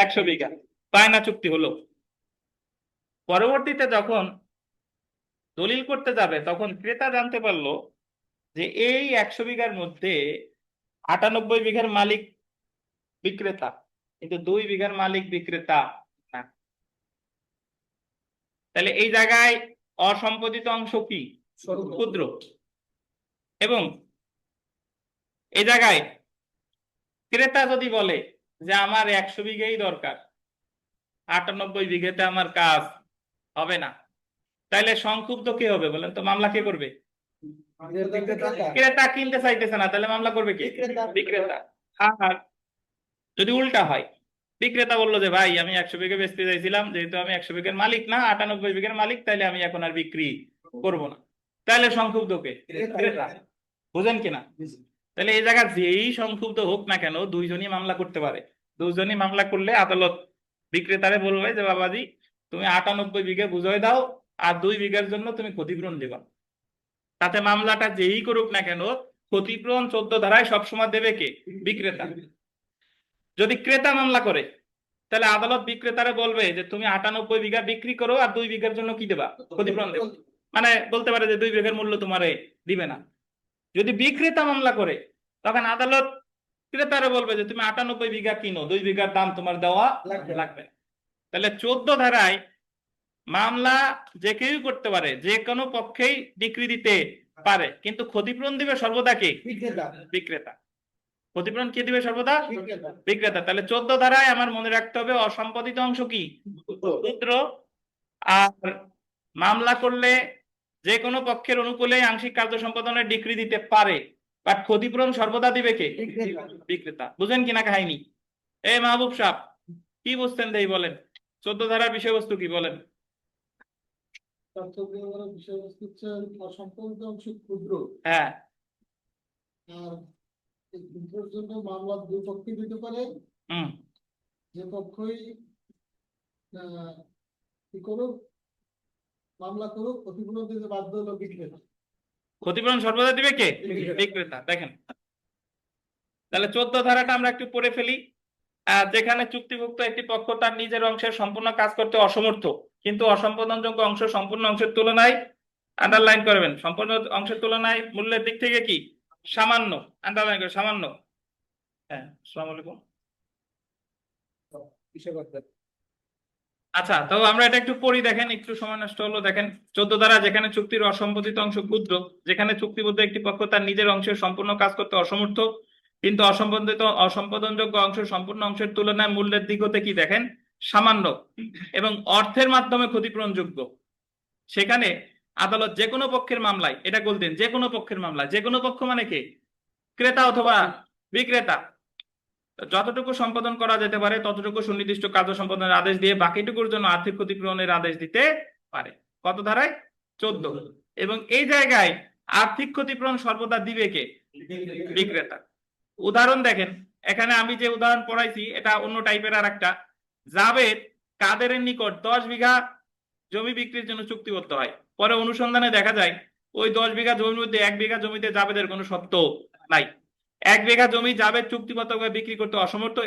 100 বিঘা। বায়না চুক্তি হলো। পরবর্তীতে যখন দলিল করতে যাবে তখন ক্রেতা জানতে পারলো যে এই 100 বিঘার মধ্যে 98 বিঘার মালিক বিক্রেতা, কিন্তু 2 বিঘার মালিক বিক্রেতা না। তাহলে এই জায়গায় অসম্পাদিত অংশ কি? ক্ষুদ্র। এবং এই জায়গায় ক্রেতা যদি বলে যে আমার 100 বিঘাই দরকার, 98 বিঘাতে আমার কাজ হবে না, তাহলে সংক্ষুব্ধ কে হবে বলেন তো? মামলা কে করবে? ক্রেতা কিনতে চাইতেছে না, তাহলে মামলা করবে কে? বিক্রেতা। আর যদি উল্টা হয়, বিক্রেতা বললো যে ভাই আমি 100 বিঘা বেচতে চাইছিলাম, যেহেতু আমি 100 বিঘার মালিক না, 98 বিঘার মালিক, তাহলে আমি এখন আর বিক্রি করব না, তাহলে সংক্ষুব্ধ কে? ক্রেতা। বুঝেন কিনা? তাহলে এই জায়গা যেই সংক্ষুব্ধ হোক না কেন, দুইজনই মামলা করতে পারে। দুইজনই মামলা করলে আদালত বিক্রেতারে বলবে যে বাবাজি তুমি 98 বিঘা বুঝাই দাও, আর 2 বিঘার জন্য তুমি ক্ষতিপূরণ দিবা। তাতে মামলাটা যেই করুক না কেন ক্ষতিপূরণ 14 ধারায় সবসময় দেবে কে? বিক্রেতা। যদি ক্রেতা মামলা করে তাহলে আদালত বিক্রেতারে বলবে যে তুমি 98 বিঘা বিক্রি করো আর 2 বিঘার জন্য কি দেবা? ক্ষতিপূরণ দেবে। মানে বলতে পারে যে 2 বিঘার মূল্য তোমারে দিবে না। যদি বিক্রেতা মামলা করে তখন আদালত ক্রেতারে বলবে যে তুমি 98 বিঘা কিনো, 2 বিঘার দাম তোমার দেওয়া লাগবে না। তাহলে 14 ধারায় মামলা যে কেউ করতে পারে, যে কোনো পক্ষেই ডিক্রি দিতে পারে, কিন্তু ক্ষতিপূরণ দিবে সর্বদা কে? বিক্রেতা। ক্ষতিপূরণ কে দিবে সর্বদা? বিক্রেতা। তাহলে 14 ধারায় আমার মনে রাখতে হবে অসম্পাদিত অংশ কি? ক্ষুদ্র। আর মামলা করলে যে কোনো পক্ষের অনুকূলে আংশিক কার্য সম্পাদনের ডিক্রি দিতে পারে, বাট ক্ষতিপূরণ সর্বদা দিবে কে? বিক্রেতা। বুঝেন কিনা কাহিনী? মাহবুব সাহেব কি বুঝতেন দেই বলেন, 14 ধারার বিষয়বস্তু কি বলেন? বিষয়বস্তু হচ্ছে অসম্পূর্ণ অংশ ক্ষুদ্র, হ্যাঁ, আর এই ক্ষুদ্রের জন্য মামলা দুই পক্ষই দিতে পারে। হুম, যে পক্ষই কি করুক, মামলা করুক, ক্ষতিপূরণ দিতে বাধ্য হলো বিক্রেতা। ক্ষতিপূরণ সর্বদা দিবে কে? বিক্রেতা। বিক্রেতা। দেখেন তাহলে 14 ধারাটা আমরা একটু পড়ে ফেলি। যেখানে চুক্তিভুক্ত একটি পক্ষ তার নিজের অংশের সম্পূর্ণ কাজ করতে অসমর্থ, কিন্তু অসম্পাদনযোগ্য অংশ সম্পূর্ণ অংশের তুলনায়, আন্ডারলাইন করবেন, সম্পূর্ণ অংশের তুলনায় মূল্যের দিক থেকে কি সামান্য, আন্ডারলাইন করে সামান্য। হ্যাঁ, আসসালামু আলাইকুম। আচ্ছা, তো আমরা এটা একটু পড়ি, দেখেন একটু সময় নষ্ট হলো। দেখেন 14 ধারা, যেখানে চুক্তির অসম্পাদিত অংশ ক্ষুদ্র, যেখানে চুক্তিবদ্ধ একটি পক্ষ তার নিজের অংশের সম্পূর্ণ কাজ করতে অসমর্থ, কিন্তু অসম্পাদনযোগ্য অংশ সম্পূর্ণ অংশের তুলনায় মূল্যের দিক হতে কি দেখেন সামান্য এবং অর্থের মাধ্যমে ক্ষতিপূরণযোগ্য, সেখানে আদালত যে কোনো পক্ষের মামলায়, এটা বলতেন যে কোনো পক্ষের মামলায়, যে কোনো পক্ষ মানে কে? ক্রেতা অথবা বিক্রেতা, যতটুকু সম্পাদন করা যেতে পারে ততটুকু সুনির্দিষ্ট কার্য সম্পাদনের আদেশ দিয়ে বাকিটুকুর জন্য আর্থিক ক্ষতিপূরণের আদেশ দিতে পারে। কত ধারায়? 14। এবং এই জায়গায় আর্থিক ক্ষতিপূরণ সর্বদা দিবে কে? বিক্রেতা। উদাহরণ দেখেন, এখানে আমি যে উদাহরণ পড়াইছি এটা অন্য টাইপের আর একটা। জাবেদ কাদেরের নিকট 10 বিঘা জমি বিক্রির জন্য চুক্তিবদ্ধ হয়। পরে অনুসন্ধানে দেখা যায় ওই 10 বিঘা জমির মধ্যে 1 বিঘা জমিতে জাবেদের কোনো সত্ত্ব নাই। 1 বিঘা জমি জাবেদ চুক্তি মোতাবেক বিক্রি করতে অসমর্থ,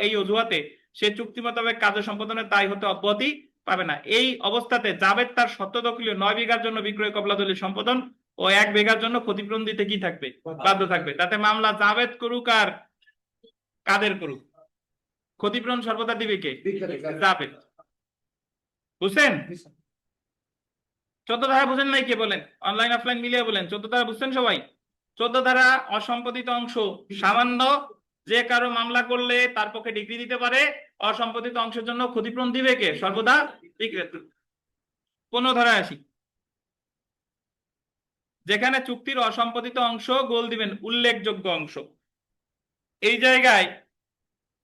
এই অজুহাতে সে চুক্তি মোতাবেক কাজ সম্পাদনের দায় হতে অব্যাহতি পাবে না। এই অবস্থাতে জাবেদ তার সত্ত্ব দখলীয় 9 বিঘার জন্য বিক্রয় কবলাদলিল সম্পাদন ও 1 বিঘার জন্য ক্ষতিপূরণ দিতে কি থাকবে? বাধ্য থাকবে। তাতে মামলা জাবেদ করুক আর কাদের করুক, ক্ষতিপূরণ সর্বদা দিবে কে? জাবেদ। বুঝছেন? 14 ধারা বুঝেন নাই কে বলেন? অনলাইন অফলাইন মিলিয়ে বলেন। 14 ধারা বুঝছেন সবাই? 14 ধারা অসম্পাদিত অংশ সামান্য, যে কারো মামলা করলে তার পক্ষে ডিগ্রি দিতে পারে, অসম্পাদিত অংশের জন্য ক্ষতিপূরণ দিবে কে? সর্বদা বিক্রেতা। 15 ধারায় আসি, যেখানে চুক্তির অসম্পাদিত অংশ গোল দিবেন উল্লেখযোগ্য অংশ। এই জায়গায়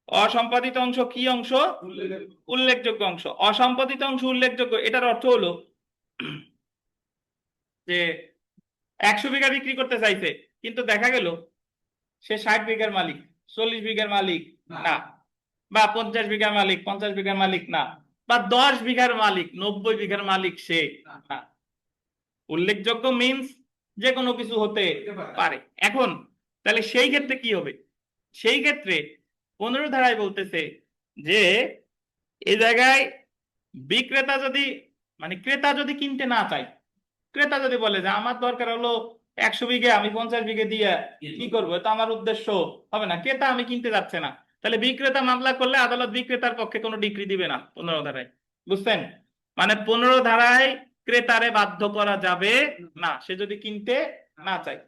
অসম্পাদিত অংশ কি অংশ? উল্লেখযোগ্য অংশ। অসম্পাদিত অংশ উল্লেখযোগ্য, এটার অর্থ হলো যে 100 বিঘা বিক্রি করতে চাইছে, কিন্তু দেখা গেল সে 60 বিঘার মালিক, 40 বিঘার মালিক না, বা 50 বিঘার মালিক, 50 বিঘার মালিক না, বা 10 বিঘার মালিক, 90 বিঘার মালিক সে না। উল্লেখযোগ্য মিন্স যে কোনো কিছু হতে পারে। এখন তাহলে সেই ক্ষেত্রে কি হবে? সেই ক্ষেত্রে 15 ধারায় বলতেছে যে এই জায়গায় বিক্রেতা যদি, মানে ক্রেতা যদি কিনতে না চায়, ক্রেতা যদি বলে যে আমার দরকার হলো 100 বিঘে, আমি 50 বিঘে দিয়ে কি করবো, এটা আমার উদ্দেশ্য হবে না, ক্রেতা আমি কিনতে যাচ্ছে না, তাহলে বিক্রেতা মামলা করলে আদালত বিক্রেতার পক্ষে কোনো ডিক্রি দিবে না 15 ধারায়। বুঝছেন? মানে 15 ধারায় ক্রেতারে বাধ্য করা যাবে না সে যদি কিনতে না চায়।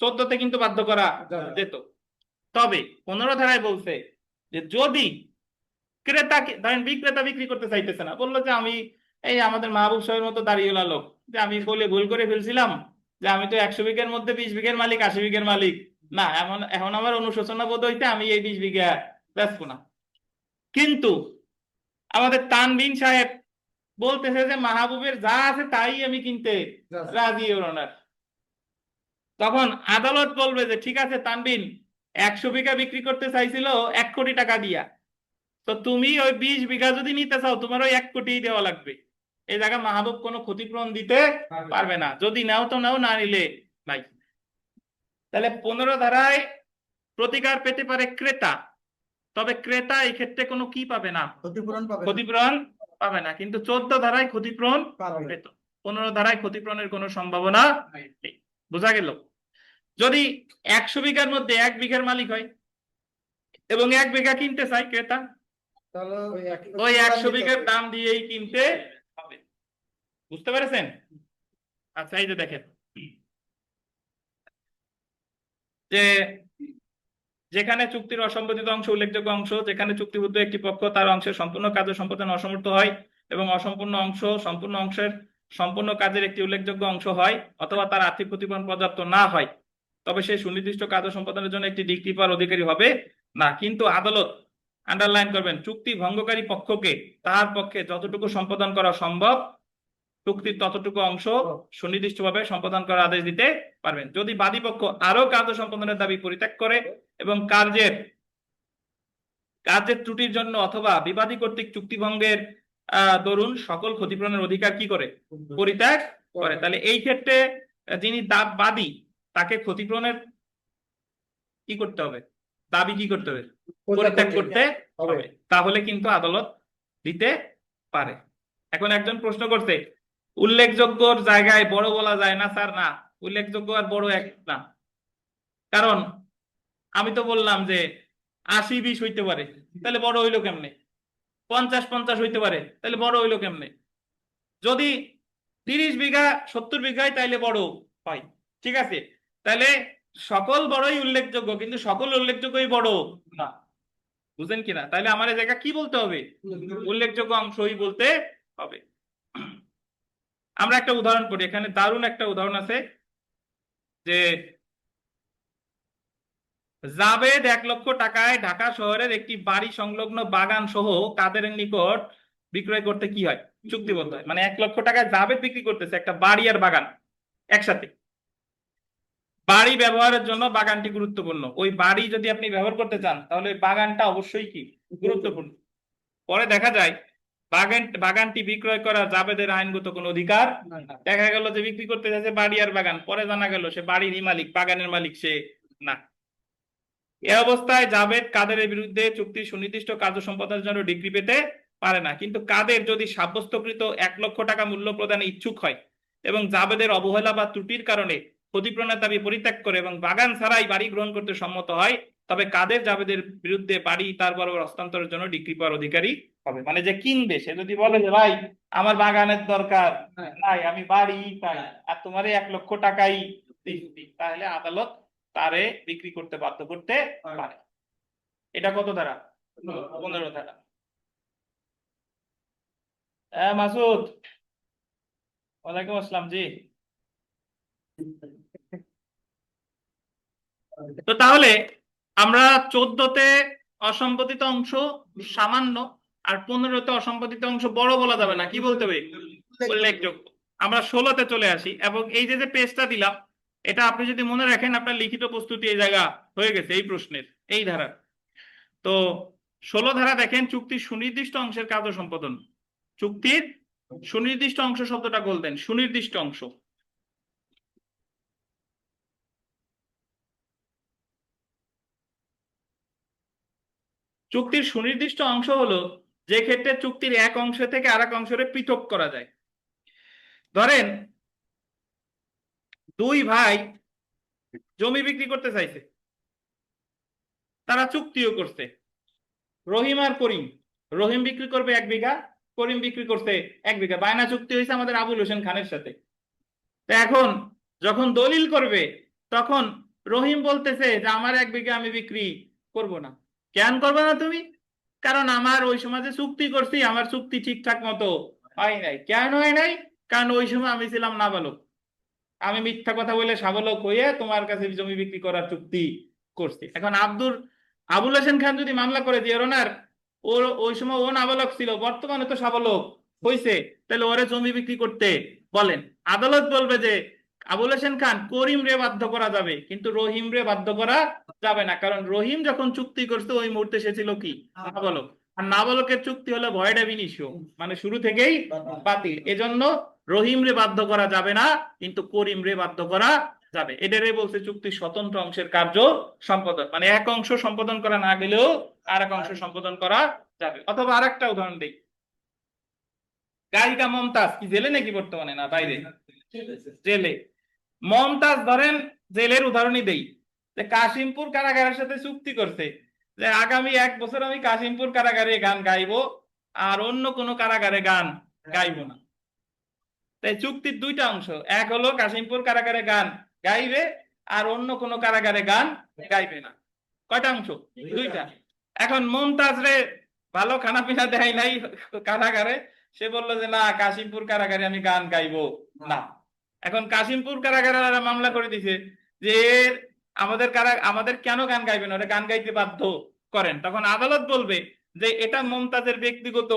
14তে কিন্তু বাধ্য করা যেত। তবে 15 ধারায় বলছে যে যদি ক্রেতা, ধরেন বিক্রেতা বিক্রি করতে চাইতেছে না, বললো যে আমি এই আমাদের মাহবুব সাহেবের মতো দাঁড়িয়ে লোক, যে আমি বলে ভুল করে ফেলছিলাম, যে আমি তো 100 বিঘের মধ্যে 20 বিঘের মালিক, 80 বিঘের মালিক না, এখন আমার অনুশোচনা বোধ হইতে আমি এই 20 বিঘা বেচবো না। কিন্তু আমাদের তানবিন সাহেব বলতেছে যে মাহবুবের যা আছে তাই আমি কিনতে রাজি ওনার। তখন আদালত বলবে যে ঠিক আছে তানবিন 100 বিঘা বিক্রি করতে চাইছিল 1 কোটি টাকা দিয়া, তো তুমি ওই 20 বিঘা যদি নিতে চাও তোমার ওই 1 কোটি দেওয়া লাগবে। এই জায়গায় মাহবুব কোনো ক্ষতিপূরণ দিতে পারবে না, যদি নাও তো নাও, না নিলে নাই। তাহলে 15 ধারায় প্রতিকার পেতে পারে ক্রেতা, তবে ক্রেতা এই ক্ষেত্রে কোনো কি পাবে না, ক্ষতিপূরণ পাবে না। ক্ষতিপূরণ পাবে না। কিন্তু 14 ধারায় ক্ষতিপূরণ পাবে। পেত, 15 ধারায় ক্ষতিপূরণের কোনো সম্ভাবনা নেই। বোঝা গেল? যদি 100 বিঘার মধ্যে 1 বিঘার মালিক হয় এবং 1 বিঘা কিনতে চায় ক্রেতা, তাহলে ওই 100 বিঘার দাম দিয়েই কিনতে হবে। বুঝতে পেরেছেন? আচ্ছা, এই যে দেখেন যে যেখানে চুক্তির অসম্পাদিত অংশ উল্লেখযোগ্য অংশ, যেখানে চুক্তিবদ্ধ একটি পক্ষ তার অংশের সম্পূর্ণ কাজের সম্পাদনে অসমর্থ হয় এবং অসম্পূর্ণ অংশ সম্পূর্ণ অংশের সম্পূর্ণ কাজের একটি উল্লেখযোগ্য অংশ হয়, অথবা তার আর্থিক ক্ষতিপূরণ পর্যাপ্ত না হয়, তবে সে সুনির্দিষ্ট কাজ সম্পাদনের জন্য একটি ডিক্রি পাওয়ার অধিকারী হবে না। কিন্তু আদালত, আন্ডারলাইন করবেন, চুক্তি ভঙ্গকারী পক্ষকে তার পক্ষে যতটুকু সম্পাদন করা সম্ভব চুক্তির ততটুকু অংশ সুনির্দিষ্টভাবে সম্পাদন করার আদেশ দিতে পারবেন। যদি বাদী পক্ষ আরো কার্য সম্পাদনের দাবি পরিত্যাগ করে এবং কার্যের ত্রুটির জন্য অথবা বিবাদী কর্তৃক চুক্তি ভঙ্গের দরুন সকল ক্ষতিপূরণের অধিকার কি করে, পরিত্যাগ করে, তাহলে এই ক্ষেত্রে যিনি বাদী তাকে ক্ষতিপূরণের কি করতে হবে, দাবি কি করতে হবে, পরিত্যাগ করতে হবে, তাহলে কিন্তু আদালত দিতে পারে। এখন একজন প্রশ্ন করছে উল্লেখযোগ্যর জায়গায় বড় বলা যায় না স্যার? না, উল্লেখযোগ্য আর বড় এক না। কারণ আমি তো বললাম যে 80-20 হইতে পারে, তাহলে বড় হইলো কেমনে? 50-50 হইতে পারে, তাহলে বড় হইলো কেমনে? যদি 30 বিঘা 70 বিঘায় তাইলে বড় হয়, ঠিক আছে? তাহলে সকল বড়ই উল্লেখযোগ্য, কিন্তু সকল উল্লেখযোগ্যই বড় না। বুঝলেন কিনা? তাহলে আমার এই জায়গা কি বলতে হবে, উল্লেখযোগ্য অংশই বলতে হবে। আমরা একটা উদাহরণ পড়ি, এখানে দারুণ একটা উদাহরণ আছে যে জাবেদ 1 লক্ষ টাকায় ঢাকা শহরের একটি বাড়ি সংলগ্ন বাগান সহ কাদেরের নিকট বিক্রয় করতে কি হয়, চুক্তিবদ্ধ হয়। মানে 1 লক্ষ টাকায় জাবেদ বিক্রি করতেছে একটা বাড়ি আর বাগান একসাথে। বাড়ি ব্যবহারের জন্য বাগানটি গুরুত্বপূর্ণ, ওই বাড়ি যদি আপনি ব্যবহার করতে চান তাহলে বাগানটা অবশ্যই কি গুরুত্বপূর্ণ। পরে দেখা যায় বাগানটি বিক্রয় করা জাবেদের আইনগত কোনো অধিকার, দেখা গেল যে বিক্রি করতে যাচ্ছে বাড়ি আর বাগান, পরে জানা গেল সে বাড়িরই মালিক, বাগানের মালিক সে না। এ অবস্থায় জাবেদ কাদেরের বিরুদ্ধে চুক্তির সুনির্দিষ্ট কার্য সম্পাদনের জন্য ডিগ্রি পেতে পারে না। কিন্তু কাদের যদি সাব্যস্তকৃত 1 লক্ষ টাকা মূল্য প্রদানে ইচ্ছুক হয় এবং জাবেদের অবহেলা বা ত্রুটির কারণে ক্ষতিপূরণের দাবি পরিত্যাগ করে এবং বাগান ছাড়াই বাড়ি গ্রহণ করতে সম্মত হয়, তবে কাদের জাবেদের বিরুদ্ধে বাড়ি তার বরাবর হস্তান্তরের জন্য ডিগ্রি পাওয়ার অধিকারী হবে। মানে যে কিনবে সে যদি বলে যে ভাই আমার বাগানের দরকার নাই, আমি বাড়ি চাই, আর তোমার 1 লক্ষ টাকাই দিচ্ছি, তাহলে আদালত তারে বিক্রি করতে বাধ্য করতে পারে। এটা কত ধারা? 15 ধারা। মাসুদ, ওয়ালাইকুম আসসালাম। জি, তো তাহলে আমরা 14তে অসম্পাদিত অংশ সামান্য আর 15তে অসম্পাদিত অংশ বড় বলা যাবে না, কি বলতে হবে, উল্লেখযোগ্য। আমরা 16তে চলে আসি এবং এই যে পেজটা দিলাম এটা আপনি যদি মনে রাখেন আপনার লিখিত প্রস্তুতি এই জায়গা হয়ে গেছে এই প্রশ্নের এই ধারা। তো 16 ধারা দেখেন, চুক্তির সুনির্দিষ্ট অংশের কার্য সম্পাদন। চুক্তির সুনির্দিষ্ট অংশ শব্দটা বলতেন, সুনির্দিষ্ট অংশ। চুক্তির সুনির্দিষ্ট অংশ হলো যে ক্ষেত্রে চুক্তির এক অংশ থেকে আরেক অংশে পৃথক করা যায়। ধরেন 2 ভাই জমি বিক্রি করতে চাইছে, তারা চুক্তিও করছে, রহিম আর করিম। রহিম বিক্রি করবে 1 বিঘা, করিম বিক্রি করছে 1 বিঘা, বায়না চুক্তি হয়েছে আমাদের আবুল হোসেন খানের সাথে। তো এখন যখন দলিল করবে তখন রহিম বলতেছে যে আমার 1 বিঘা আমি বিক্রি করব না। কেন করবে না তুমি? কারণ আমার ওই সময় যে চুক্তি করছি আমার চুক্তি ঠিকঠাক মতো হয় নাই। কেন হয় নাই? কারণ ওই সময় আমি ছিলাম নাবালক, আমি মিথ্যা কথা বলে সাবালক হয়ে তোমার কাছে জমি বিক্রি করার চুক্তি করছি। এখন আবুল হোসেন খান যদি মামলা করে যে ওনার ওর ওই সময় ও নাবালক ছিল, বর্তমানে তো সাবালক হয়েছে, তাহলে ওরে জমি বিক্রি করতে বলেন। আদালত বলবে যে আবুল হোসেন খান করিম রে বাধ্য করা যাবে কিন্তু রহিম রে বাধ্য করা যাবে না, কারণ রহিম যখন চুক্তি করছে ওই মুহূর্তে সে ছিল কি নাবালক। আর নাবালকের চুক্তি হলো ভয়েড আব ইনিশিও, মানে শুরু থেকেই বাতিল। এজন্য রহিম রে বাধ্য করা যাবে না, কিন্তু করিম রে বাধ্য করা যাবে। এটারে বলছে চুক্তির স্বতন্ত্র অংশের কার্য সম্পাদন, মানে এক অংশ সম্পাদন করা না গেলেও আর এক অংশ সম্পাদন করা যাবে। অথবা আরেকটা উদাহরণ দিই, গায়িকা মমতাজ কি জেলে নাকি বর্তমানে, না বাইরে, জেলে। মমতাজ ধরেন জেলের উদাহরণই দেই, যে কাশিমপুর কারাগারের সাথে চুক্তি করছে যে আগামী 1 বছর আমি কাশিমপুর কারাগারে গান গাইবো, আর অন্য কোনো কারাগারে গান গাইবো না। তাই চুক্তির দুইটা অংশ, এক হলো কাশিমপুর কারাগারে গান গাইবে, আর অন্য কোনো কারাগারে গান গাইবে না। কয়টা অংশ? দুইটা। এখন মমতাজ রে ভালো খানা পিনা দেয় নাই কারাগারে, সে বললো যে না, কাশিমপুর কারাগারে আমি গান গাইবো না। এখন কাশিমপুর কারাগারে মামলা করে দিছে যে আমাদের কেন গান গাইবে না, ওরা গান গাইতে বাধ্য করেন। তখন আদালত বলবে যে এটা মমতাজের ব্যক্তিগত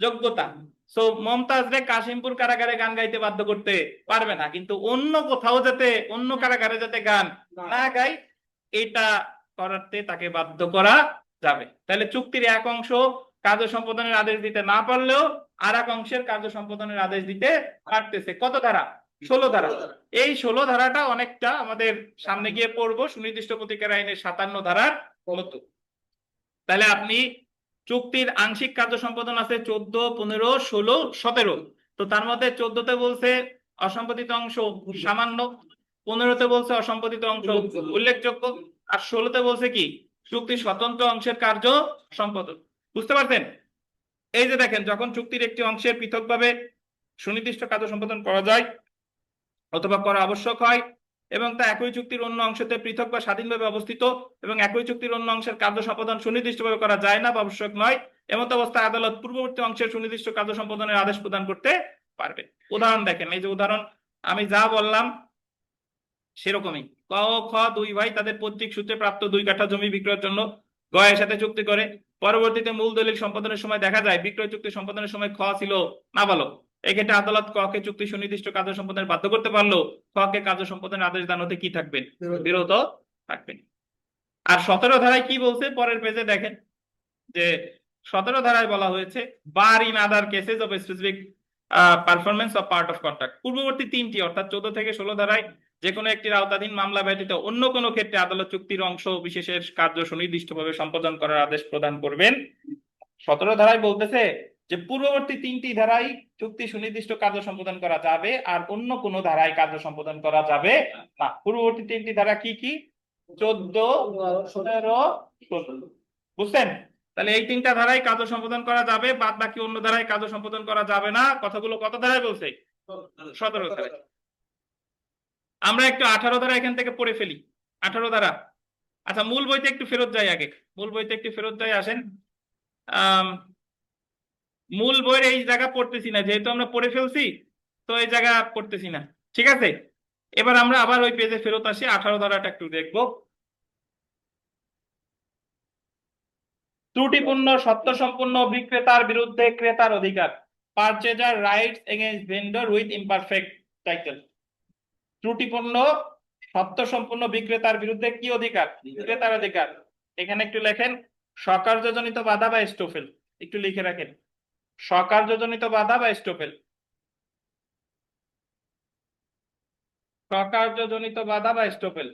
যোগ্যতা, সো মমতাজ রে কাশিমপুর কারাগারে গান গাইতে বাধ্য করতে পারবে না, কিন্তু অন্য কোথাও যাতে, অন্য কারাগারে যাতে গান না গায়, এটা করাতে তাকে বাধ্য করা যাবে। তাহলে চুক্তির এক অংশ কার্য সম্পাদনের আদেশ দিতে না পারলেও আর এক অংশের কার্য সম্পাদনের আদেশ দিতে পারতেছে। কত ধারা? 16 ধারা। এই 16 ধারাটা অনেকটা আমাদের সামনে গিয়ে পড়বো সুনির্দিষ্ট প্রতিকার আইনের 57 ধারার মতো। তাহলে আপনি চুক্তির আংশিক কার্য সম্পাদন আছে 14, 15, 16, 17। তো তার মধ্যে 14তে বলছে অসম্পাদিত অংশ সামান্য, 15তে বলছে অসম্পাদিত অংশ উল্লেখযোগ্য, আর 16তে বলছে কি চুক্তির স্বতন্ত্র অংশের কার্য সম্পাদন। বুঝতে পারছেন? এই যে দেখেন, যখন চুক্তির একটি অংশের পৃথকভাবে সুনির্দিষ্ট কার্য সম্পাদন করা যায় অথবা করা আবশ্যক হয়, এবং তা একই চুক্তির অন্য অংশতে পৃথক বা স্বাধীনভাবে অবস্থিত, এবং একই চুক্তির অন্য অংশের কার্য সম্পাদন সুনির্দিষ্টভাবে করা যায় না বা আবশ্যক নয়, এমত অবস্থায় আদালত পূর্ববর্তী অংশের সুনির্দিষ্ট কার্য সম্পাদনের আদেশ প্রদান করতে পারবে। উদাহরণ দেখেন, এই যে উদাহরণ আমি যা বললাম সেরকমই। ক ও খ দুই ভাই তাদের পৈতৃক সূত্রে প্রাপ্ত 2 কাঠা জমি বিক্রয়ের জন্য গ এর সাথে চুক্তি করে। পরবর্তীতে মূল দলিল সম্পাদনের সময় দেখা যায় বিক্রয় চুক্তি সম্পাদনের সময় খ ছিল নাবালক। এক্ষেত্রে আদালত ক কে চুক্তি সুনির্দিষ্ট কার্য সম্পাদনের বাধ্য করতে পারলো, খ কে কার্য সম্পাদনের আদেশ দান হতে কি থাকবেন? বিরত থাকবেন। আর 17 ধারায় কি বলছে পরের পেজে দেখেন, যে 17 ধারায় বলা হয়েছে bar in other cases of specific performance of part of contract. পূর্ববর্তী 3টি অর্থাৎ 14 থেকে 16 ধারায় যে কোনো একটির আওতাধীন মামলা ব্যতীত অন্য কোনো ক্ষেত্রে আদালত চুক্তির অংশ বিশেষের কার্য সুনির্দিষ্টভাবে সম্পাদন করার আদেশ প্রদান করবেন। 17 ধারায় বলতেছে যে পূর্ববর্তী 3টি ধারায় চুক্তি সুনির্দিষ্ট কার্য সম্পাদন করা যাবে, আর অন্য কোনো ধারায় কার্য সম্পাদন করা যাবে না। পূর্ববর্তী 3টি ধারা কি কি? 14, 15, 16। বুঝছেন? তাহলে এই 3টা ধারায় কার্য সম্পাদন করা যাবে, বাদ বাকি অন্য ধারায় কার্য সম্পাদন করা যাবে না। কথাগুলো কত ধারায় বলছে? 17 ধারায়। আমরা একটু 18 ধারা এখান থেকে পড়ে ফেলি। 18 ধারা, আচ্ছা মূল বইতে একটু ফেরত যাই, আগে মূল বইতে একটু ফেরত যাই, আসেন। মূল বইয়ের এই জায়গা পড়তেছি না, যেহেতু আমরা পড়ে ফেলছি, তো এই জায়গা পড়তেছি না। ঠিক আছে, এবার আমরা আবার ওই পেজে ফেরত আসি, 18 ধারাটা একটু দেখবো। ত্রুটিপূর্ণ সত্য সম্পূর্ণ বিক্রেতার বিরুদ্ধে ক্রেতার অধিকার, purchaser rights against vendor with imperfect title. ত্রুটিপূর্ণ সত্য সম্পূর্ণ বিক্রেতার বিরুদ্ধে কি অধিকার? ক্রেতার অধিকার। এখানে একটু লেখেন স্বকার্যজনিত বাধা বা স্টোফেল, একটু লিখে রাখেন স্বকার্যজনিত বাধা বা স্টোফেল। স্বকার্যজনিত বাধা বা স্টোফেল।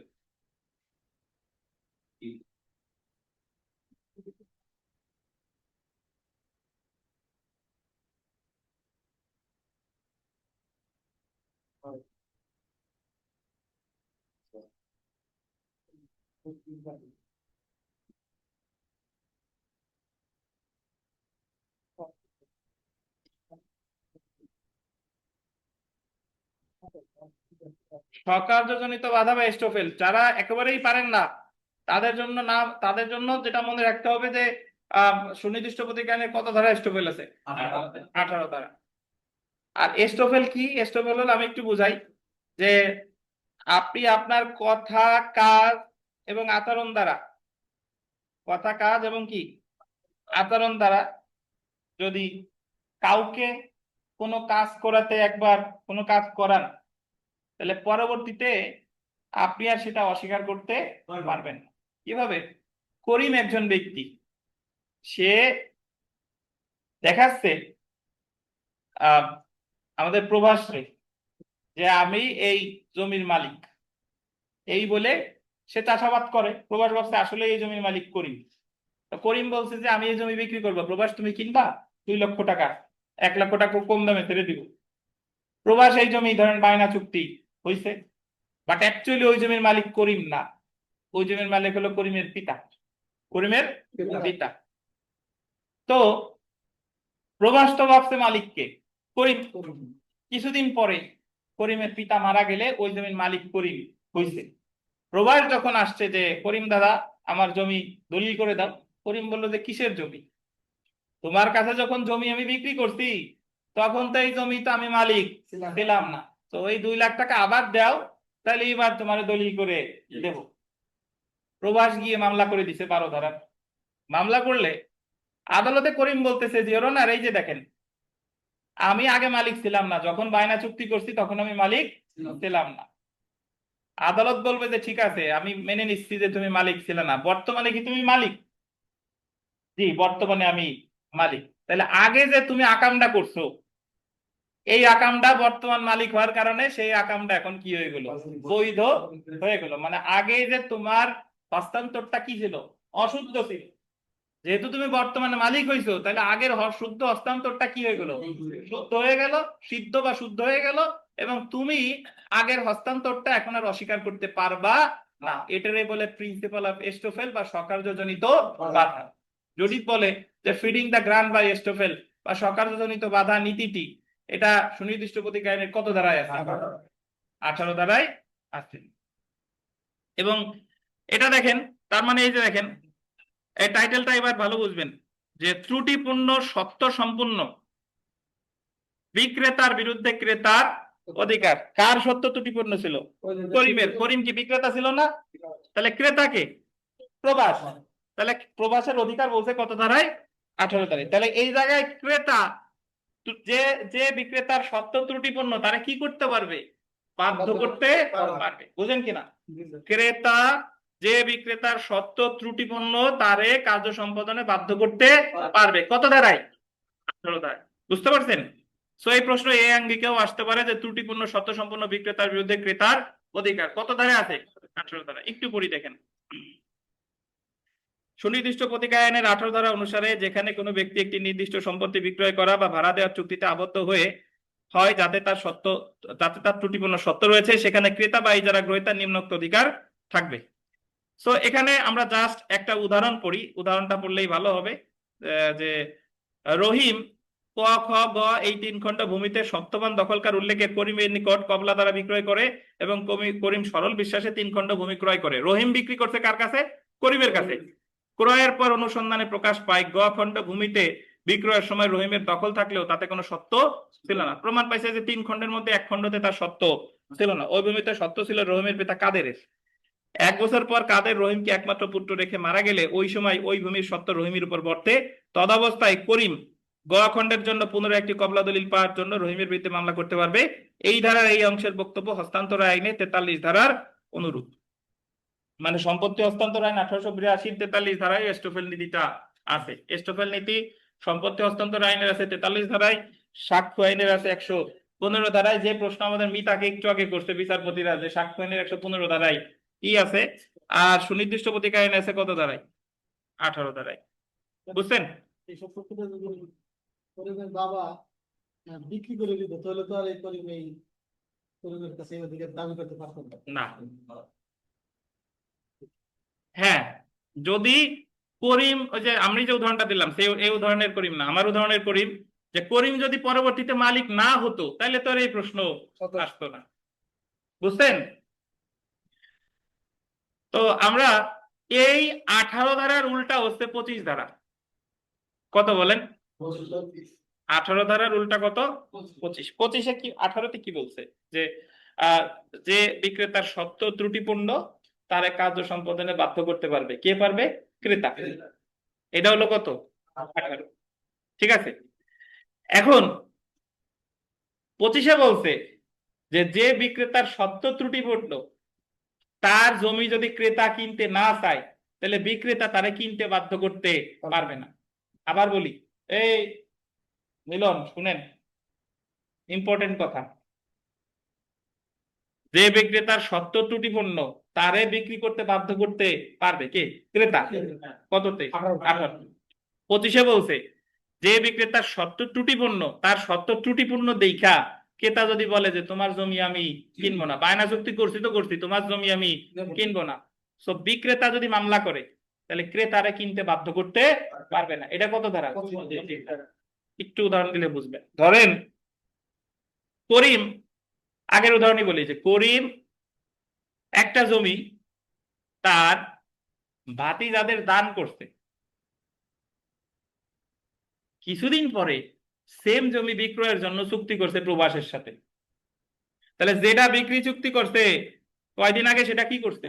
স্বকার্যজনিত বাধা বা স্টোফেল, যারা একেবারেই পারেন না তাদের জন্য না, তাদের জন্য যেটা মনে রাখতে হবে যে সুনির্দিষ্ট প্রতিজ্ঞানের কত ধারা স্টোফেল আছে? 18 ধারা। আর স্টোফেল কি? স্টোফেল হলো, আমি একটু বুঝাই, যে আপনি আপনার কথা, কাজ এবং আচরণ দ্বারা, কথা কাজ এবং কি আচরণ দ্বারা যদি কাউকে কোনো কাজ করাতে, একবার কোনো কাজ করান, তাহলে পরবর্তীতে আপনি আর সেটা অস্বীকার করতে পারবেন না। কিভাবে? করিম একজন ব্যক্তি, সে দেখাচ্ছে আহ আমাদের প্রভাস রে যে আমি এই জমির মালিক, এই বলে সে চাষাবাদ করে। প্রভাস ভাবছে আসলে এই জমির মালিক করিম। তো করিম বলছে যে আমি এই জমি বিক্রি করবো, প্রভাস তুমি কিনবা 2 লক্ষ টাকা, 1 লক্ষ টাকা কম দামে ছেড়ে দিব। প্রভাস এই জমি ধরেন বায়না চুক্তি হইছে, বাট অ্যাকচুয়ালি ওই জমির মালিক করিম না, ওই জমির মালিক হলো করিমের পিতা, করিমের পিতা। তো প্রভাস তো ভাবছে মালিককে করিম। কিছুদিন পরে করিমের পিতা মারা গেলে ওই জমির মালিক করিম হইছে। প্রভাস যখন আসছে যে করিম দাদা আমার জমি দলিল করে দাও, করিম বললো যে কিসের জমি? তোমার কাছে যখন জমি আমি বিক্রি করছি তখন তো এই জমি তো আমি মালিক ছিলাম না, তো ওই 2 লাখ টাকা আবার দাও, তাহলে এবার তোমার দলিল করে দেব। প্রভাস গিয়ে মামলা করে দিছে 12 ধারা। মামলা করলে আদালতে করিম বলতেছে যে ওর অনার এই যে দেখেন আমি আগে মালিক ছিলাম না, যখন বায়না চুক্তি করছি তখন আমি মালিক ছিলাম না। আদালত বলবে যে ঠিক আছে আমি মেনে নিচ্ছি যে তুমি মালিক ছিলে না, বর্তমানে কি তুমি মালিক? জি বর্তমানে আমি মালিক। তাহলে আগে যে তুমি আকামটা করছো, এই আকামটা বর্তমান মালিক হওয়ার কারণে সেই আকামটা এখন কি হয়ে গেল? বৈধ হয়ে গেল। মানে আগে যে তোমার হস্তান্তরটা কি ছিল? অশুদ্ধ ছিল। যেহেতু তুমি বর্তমানে মালিক হইছো, তাহলে আগের শুদ্ধ হস্তান্তরটা কি হয়ে গেল? শুদ্ধ হয়ে গেল, সিদ্ধ বা শুদ্ধ হয়ে গেল। এবং তুমি আগের হস্তান্তরটা এখন আর অস্বীকার করতে পারবা না। এটারই বলে প্রিন্সিপাল অফ এস্টোফেল বা স্বকার্যজনিত বাধা। যদি বলে যে ফিডিং দ্য গ্রান্ট বাই এস্টোফেল বা স্বকার্যজনিত বাধা নীতিটি, এটা সুনির্দিষ্ট প্রতিজ্ঞা আইনের কত ধারায় আছে? 18 ধারায় আছে। এবং এটা দেখেন, তার মানে এই যে দেখেন এই টাইটেলটা এবার ভালো বুঝবেন যে ত্রুটিপূর্ণ সত্য সম্পূর্ণ বিক্রেতার বিরুদ্ধে ক্রেতার অধিকার। কার সত্য ত্রুটিপূর্ণ ছিল? করিমের। করিম কি বিক্রেতা ছিল না? তাহলে ক্রেতাকে প্রভাস। তাহলে প্রভাসের অধিকার বলছে কত ধারায়? 18 ধারায়। তাহলে এই জায়গায় ক্রেতা যে যে বিক্রেতার সত্য ত্রুটিপূর্ণ তারা কি করতে পারবে? বাধ্য করতে পারবে। বুঝেন কিনা? ক্রেতা যে বিক্রেতার সত্য ত্রুটিপূর্ণ তারে কার্য সম্পাদনে বাধ্য করতে পারবে। কত ধারায়? 18 ধারায়। বুঝতে পারছেন? সো এই প্রশ্ন এই আঙ্গিকেও আসতে পারে যে ত্রুটিপূর্ণ সত্য সম্পন্ন বিক্রেতার বিরুদ্ধে ক্রেতার অধিকার কত ধারায় আছে? 18 ধারায়। একটু পড়ি দেখেন। সুনির্দিষ্ট প্রতিজ্ঞা আইনের 18 ধারা অনুসারে যেখানে কোনো ব্যক্তি একটি নির্দিষ্ট সম্পত্তি বিক্রয় করা বা ভাড়া দেওয়ার চুক্তিতে আবদ্ধ হয়ে হয় যাতে তার ত্রুটিপূর্ণ সত্য রয়েছে, সেখানে ক্রেতা বা ইজারা গ্রহীতার নিম্নোক্ত অধিকার থাকবে। সো এখানে আমরা জাস্ট একটা উদাহরণ পড়ি, উদাহরণটা পড়লেই ভালো হবে। যে রহিম ক খ গ এই 3 খণ্ড ভূমিতে সত্যবান দখলকার উল্লেখে করিমের নিকট কবলা দ্বারা বিক্রয় করে এবং করিম সরল বিশ্বাসে 3 খণ্ড ভূমি ক্রয় করে। রহিম বিক্রি করছে কার কাছে? করিমের কাছে। ক্রয়ের পর অনুসন্ধানে প্রকাশ পায় গ খণ্ড ভূমিতে বিক্রয়ের সময় রহিমের দখল থাকলেও তাতে কোনো সত্য ছিল না। প্রমাণ পাইছে যে 3 খণ্ডের মধ্যে 1 খণ্ডতে তার সত্য ছিল না। ওই ভূমিতে সত্য ছিল রহিমের পিতা কাদেরের। 1 বছর পর কাদের রহিমকে একমাত্র পুত্র রেখে মারা গেলে ওই সময় ওই ভূমির সত্ত্ব রহিমের উপর বর্তে। তদবস্থায় করিম গ খণ্ডের জন্য পুনরায় একটি কবলা দলিল পাওয়ার জন্য রহিমের বিরুদ্ধে মামলা করতে পারবে। এই ধারার এই অংশের বক্তব্য হস্তান্তর আইনে 43 ধারার অনুরূপ। মানে সম্পত্তি হস্তান্তর আইন 1882 43 ধারায় এস্টোফেল নীতিটা আছে। এস্টোফেল নীতি সম্পত্তি হস্তান্তর আইনের আছে 43 ধারায়, সাক্ষ্য আইনের আছে 115 ধারায়। যে প্রশ্ন আমাদের মিতাকে একটু আগে করছে বিচারপতিরা যে সাক্ষ্য আইনের 115 ধারায় কি আছে, আর সুনির্দিষ্ট প্রতিজ্ঞা আইন আছে কত ধারায়? 18 ধারায়। বুঝছেন? এইসব ক্ষেত্রে যদি করিমের বাবা বিক্রি করে দিত তাহলে তো আর এই করিম এই করিমের কাছে এই অধিকার দাবি করতে পারতেন না। হ্যাঁ, যদি করিম ওই যে আমি যে উদাহরণটা দিলাম সেই এই উদাহরণের করিম না, আমার উদাহরণের করিম, যে করিম যদি পরবর্তীতে মালিক না হতো তাহলে তো আর এই প্রশ্ন আসতো না। বুঝছেন? তো আমরা এই 18 ধারার উল্টা হচ্ছে 25 ধারা। কত বলেন? 18 ধারার উল্টা কত? 25। 25-এ কি 18-তে কি বলছে? যে যে বিক্রেতার সত্য ত্রুটিপূর্ণ তারে কার্য সম্পাদনে বাধ্য করতে পারবে। কে পারবে? ক্রেতা। এটা হলো কত? 18। ঠিক আছে। এখন 25-এ বলছে যে যে বিক্রেতার সত্য ত্রুটিপূর্ণ তার জমি যদি ক্রেতা কিনতে না চায় তাহলে বিক্রেতা তারে কিনতে বাধ্য করতে পারবে না। আবার বলি, এই মিলন শুনেন, ইম্পর্টেন্ট কথা। যে বিক্রেতার সত্য ত্রুটিপূর্ণ তারে বিক্রি করতে বাধ্য করতে পারবে কে? ক্রেতা। কততে? 18। 25-এ বলছে যে বিক্রেতার সত্য ত্রুটিপূর্ণ, তার সত্য ত্রুটিপূর্ণ দেখা ক্রেতা যদি বলে যে তোমার জমি আমি কিনবো না, বায়না চুক্তি করছি তো করছি, তোমার জমি আমি কিনবো না, সো বিক্রেতা যদি মামলা করে তাহলে ক্রেতারে কিনতে বাধ্য করতে পারবে না। এটা কত ধারা? 25 ধারা। একটু উদাহরণ দিলে বুঝবেন। ধরেন করিম, আগের উদাহরণই বলি যে করিম একটা জমি তার ভাতিজাদের দান করছে, কিছুদিন পরে সেম জমি বিক্রয়ের জন্য চুক্তি করছে প্রবাসের সাথে। তাহলে যেটা বিক্রি চুক্তি করছে কয়দিন আগে সেটা কি করছে?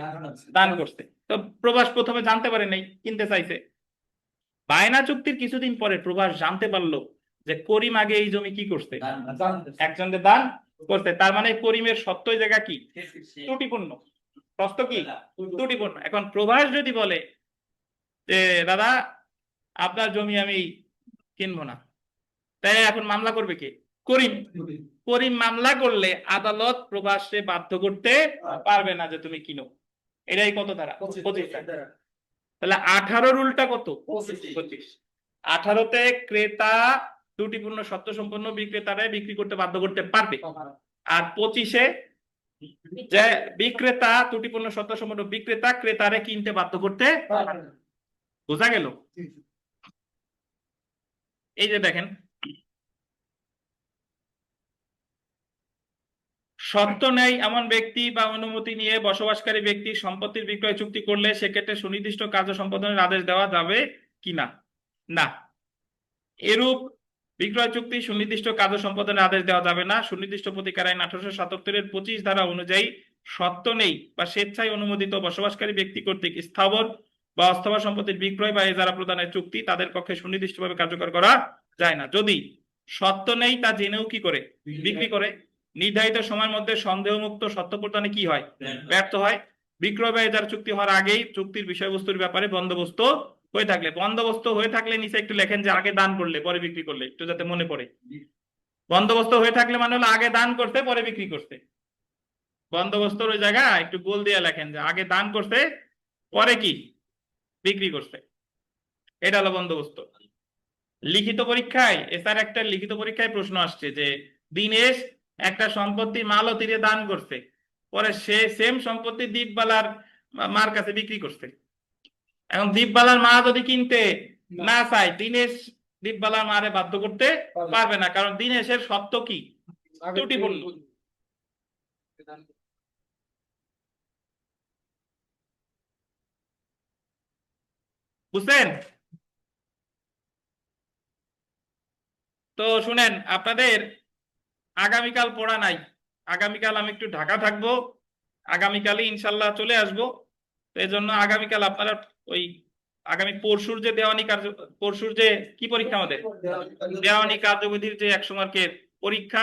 দান করছে। তো প্রবাস প্রথমে জানতে পারে নাই, কিনতে চাইছে। বায়না চুক্তির কিছুদিন পরে প্রবাস জানতে পারলো যে করিম আগে এই জমি কি করছে? একজনকে দান করছে। তার মানে করিমের সত্য জায়গা কি? ত্রুটিপূর্ণ। প্রশ্ন কি? ত্রুটিপূর্ণ। এখন প্রবাস যদি বলে যে দাদা আপনার জমি আমি কিনবো না, তাই এখন মামলা করবে কে? করিম। করিম মামলা করলে আদালত প্রবাসে বাধ্য করতে পারবে না যে তুমি কিনো। এটাই কত ধারা? 25 ধারা। তাহলে 18 রুলটা কত? 25। 18-তে ক্রেতা ত্রুটিপূর্ণ সত্য সম্পন্ন বিক্রেতারে বিক্রি করতে বাধ্য করতে পারবে, আর 25-এ যে বিক্রেতা ত্রুটিপূর্ণ সত্য সম্পন্ন বিক্রেতা ক্রেতারে কিনতে বাধ্য করতে পারবে। বোঝা গেল? এই যে দেখেন, সত্য নেই এমন ব্যক্তি বা অনুমতি নিয়ে বসবাসকারী ব্যক্তি সম্পত্তির বিক্রয় চুক্তি করলে সেক্ষেত্রে সুনির্দিষ্ট কার্য সম্পাদনের আদেশ দেওয়া যাবে কিনা? না। এরূপ বিক্রয় চুক্তি সুনির্দিষ্ট কার্য সম্পাদনের আদেশ দেওয়া যাবে না। সুনির্দিষ্ট প্রতিকার আইন 1877-এর 25 ধারা অনুযায়ী সত্য নেই বা স্বেচ্ছায় অনুমোদিত বসবাসকারী ব্যক্তি কর্তৃক স্থাবর বা অস্থাবর সম্পত্তির বিক্রয় বা এজারা প্রদানের চুক্তি তাদের পক্ষে সুনির্দিষ্টভাবে কার্যকর করা যায় না। যদি সত্য নেই তা জেনেও কি করে বিক্রি করে, নির্ধারিত সময়ের মধ্যে সন্দেহমুক্ত সত্য প্রদানে কি হয়? ব্যর্থ হয়। বিক্রয় বা এজারা চুক্তি হওয়ার আগেই চুক্তির বিষয়বস্তুর ব্যাপারে বন্দোবস্ত হয়ে থাকলে, বন্দোবস্ত হয়ে থাকলে নিচে একটু লেখেন যে আগে দান করলে পরে বিক্রি করলে, একটু যাতে মনে পড়ে। বন্দোবস্ত হয়ে থাকলে মানে হলো আগে দান করতে পরে বিক্রি করতে। বন্দোবস্তর ওই জায়গা একটু গোল দিয়ে লেখেন যে আগে দান করতে পরে কি বিক্রি করতে। এটা হলো বন্দোবস্ত। লিখিত পরীক্ষায় এসআর একটা লিখিত পরীক্ষায় প্রশ্ন আসছে যে দিনেশ একটা সম্পত্তি মালতীরে দান করছে, পরে সে সেম সম্পত্তি দীপবালার মার কাছে বিক্রি করছে। এখন দীপবালার মা যদি কিনতে না চায়, দিনেশ দীপবালার মারে বাধ্য করতে পারবে না, কারণ দিনেশের সত্য কি? ত্রুটিপূর্ণ। বুঝছেন? তো শুনেন, আপনাদের আগামীকাল পড়া নাই। আগামীকাল আমি একটু ঢাকা থাকবো, আগামীকালই ইনশাল্লাহ চলে আসবো। তো এই জন্য আগামীকাল আপনারা ওই আগামী পরশুর যে দেওয়ানি কার্য, পরশুর যে কি পরীক্ষা আমাদের দেওয়ানি কার্যবিধির যে 100 মার্কের পরীক্ষা,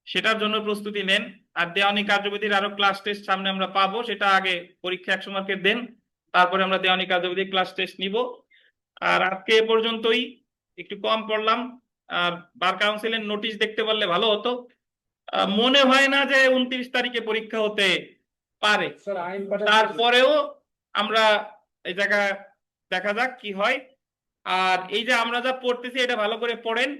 সেটার জন্য প্রস্তুতি নেন। আর দেওয়ানি কার্যবিধির আরো ক্লাস টেস্ট সামনে আমরা পাবো, সেটা আগে পরীক্ষা 100 মার্কের দেন, তারপরে আমরা দেওয়ানি কার্যবিধির ক্লাস টেস্ট নিব। আর আজকে এ পর্যন্তই, একটু কম পড়লাম। আর বার কাউন্সিলের নোটিশ দেখতে পারলে ভালো হতো। মনে হয় না যে 29 তারিখে পরীক্ষা হতে পারে, তারপরেও আমরা এই জায়গা দেখা যাক কি হয়। আর এই যে আমরা যা পড়তেছি এটা ভালো করে পড়েন।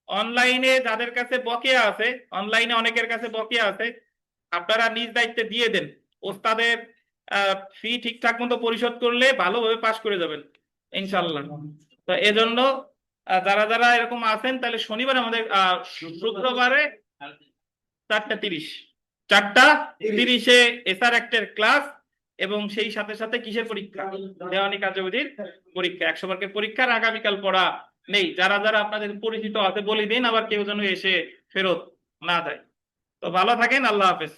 অনলাইনে যাদের কাছে বকেয়া আছে, অনলাইনে অনেকের কাছে বকেয়া আছে, আপনারা নিজ দায়িত্বে দিয়ে দেন। ওস্তাদের ফি ঠিকঠাক মতো পরিশোধ করলে ভালোভাবে পাস করে যাবেন ইনশাল্লাহ। তো এজন্য যারা যারা এরকম আছেন, তাহলে শনিবার আমাদের শুক্রবারে 4:30 4:30-এ এসআর অ্যাক্টের ক্লাস, এবং সেই সাথে সাথে কিসের পরীক্ষা? দেওয়ানি কার্যবিধির পরীক্ষা। 100 মার্কের পরীক্ষার আগামীকাল পড়া নেই। যারা যারা আপনাদের পরিচিত আছে বলে দিন, আবার কেউ যেন এসে ফেরত না যায়। তো ভালো থাকেন, আল্লাহ হাফেজ।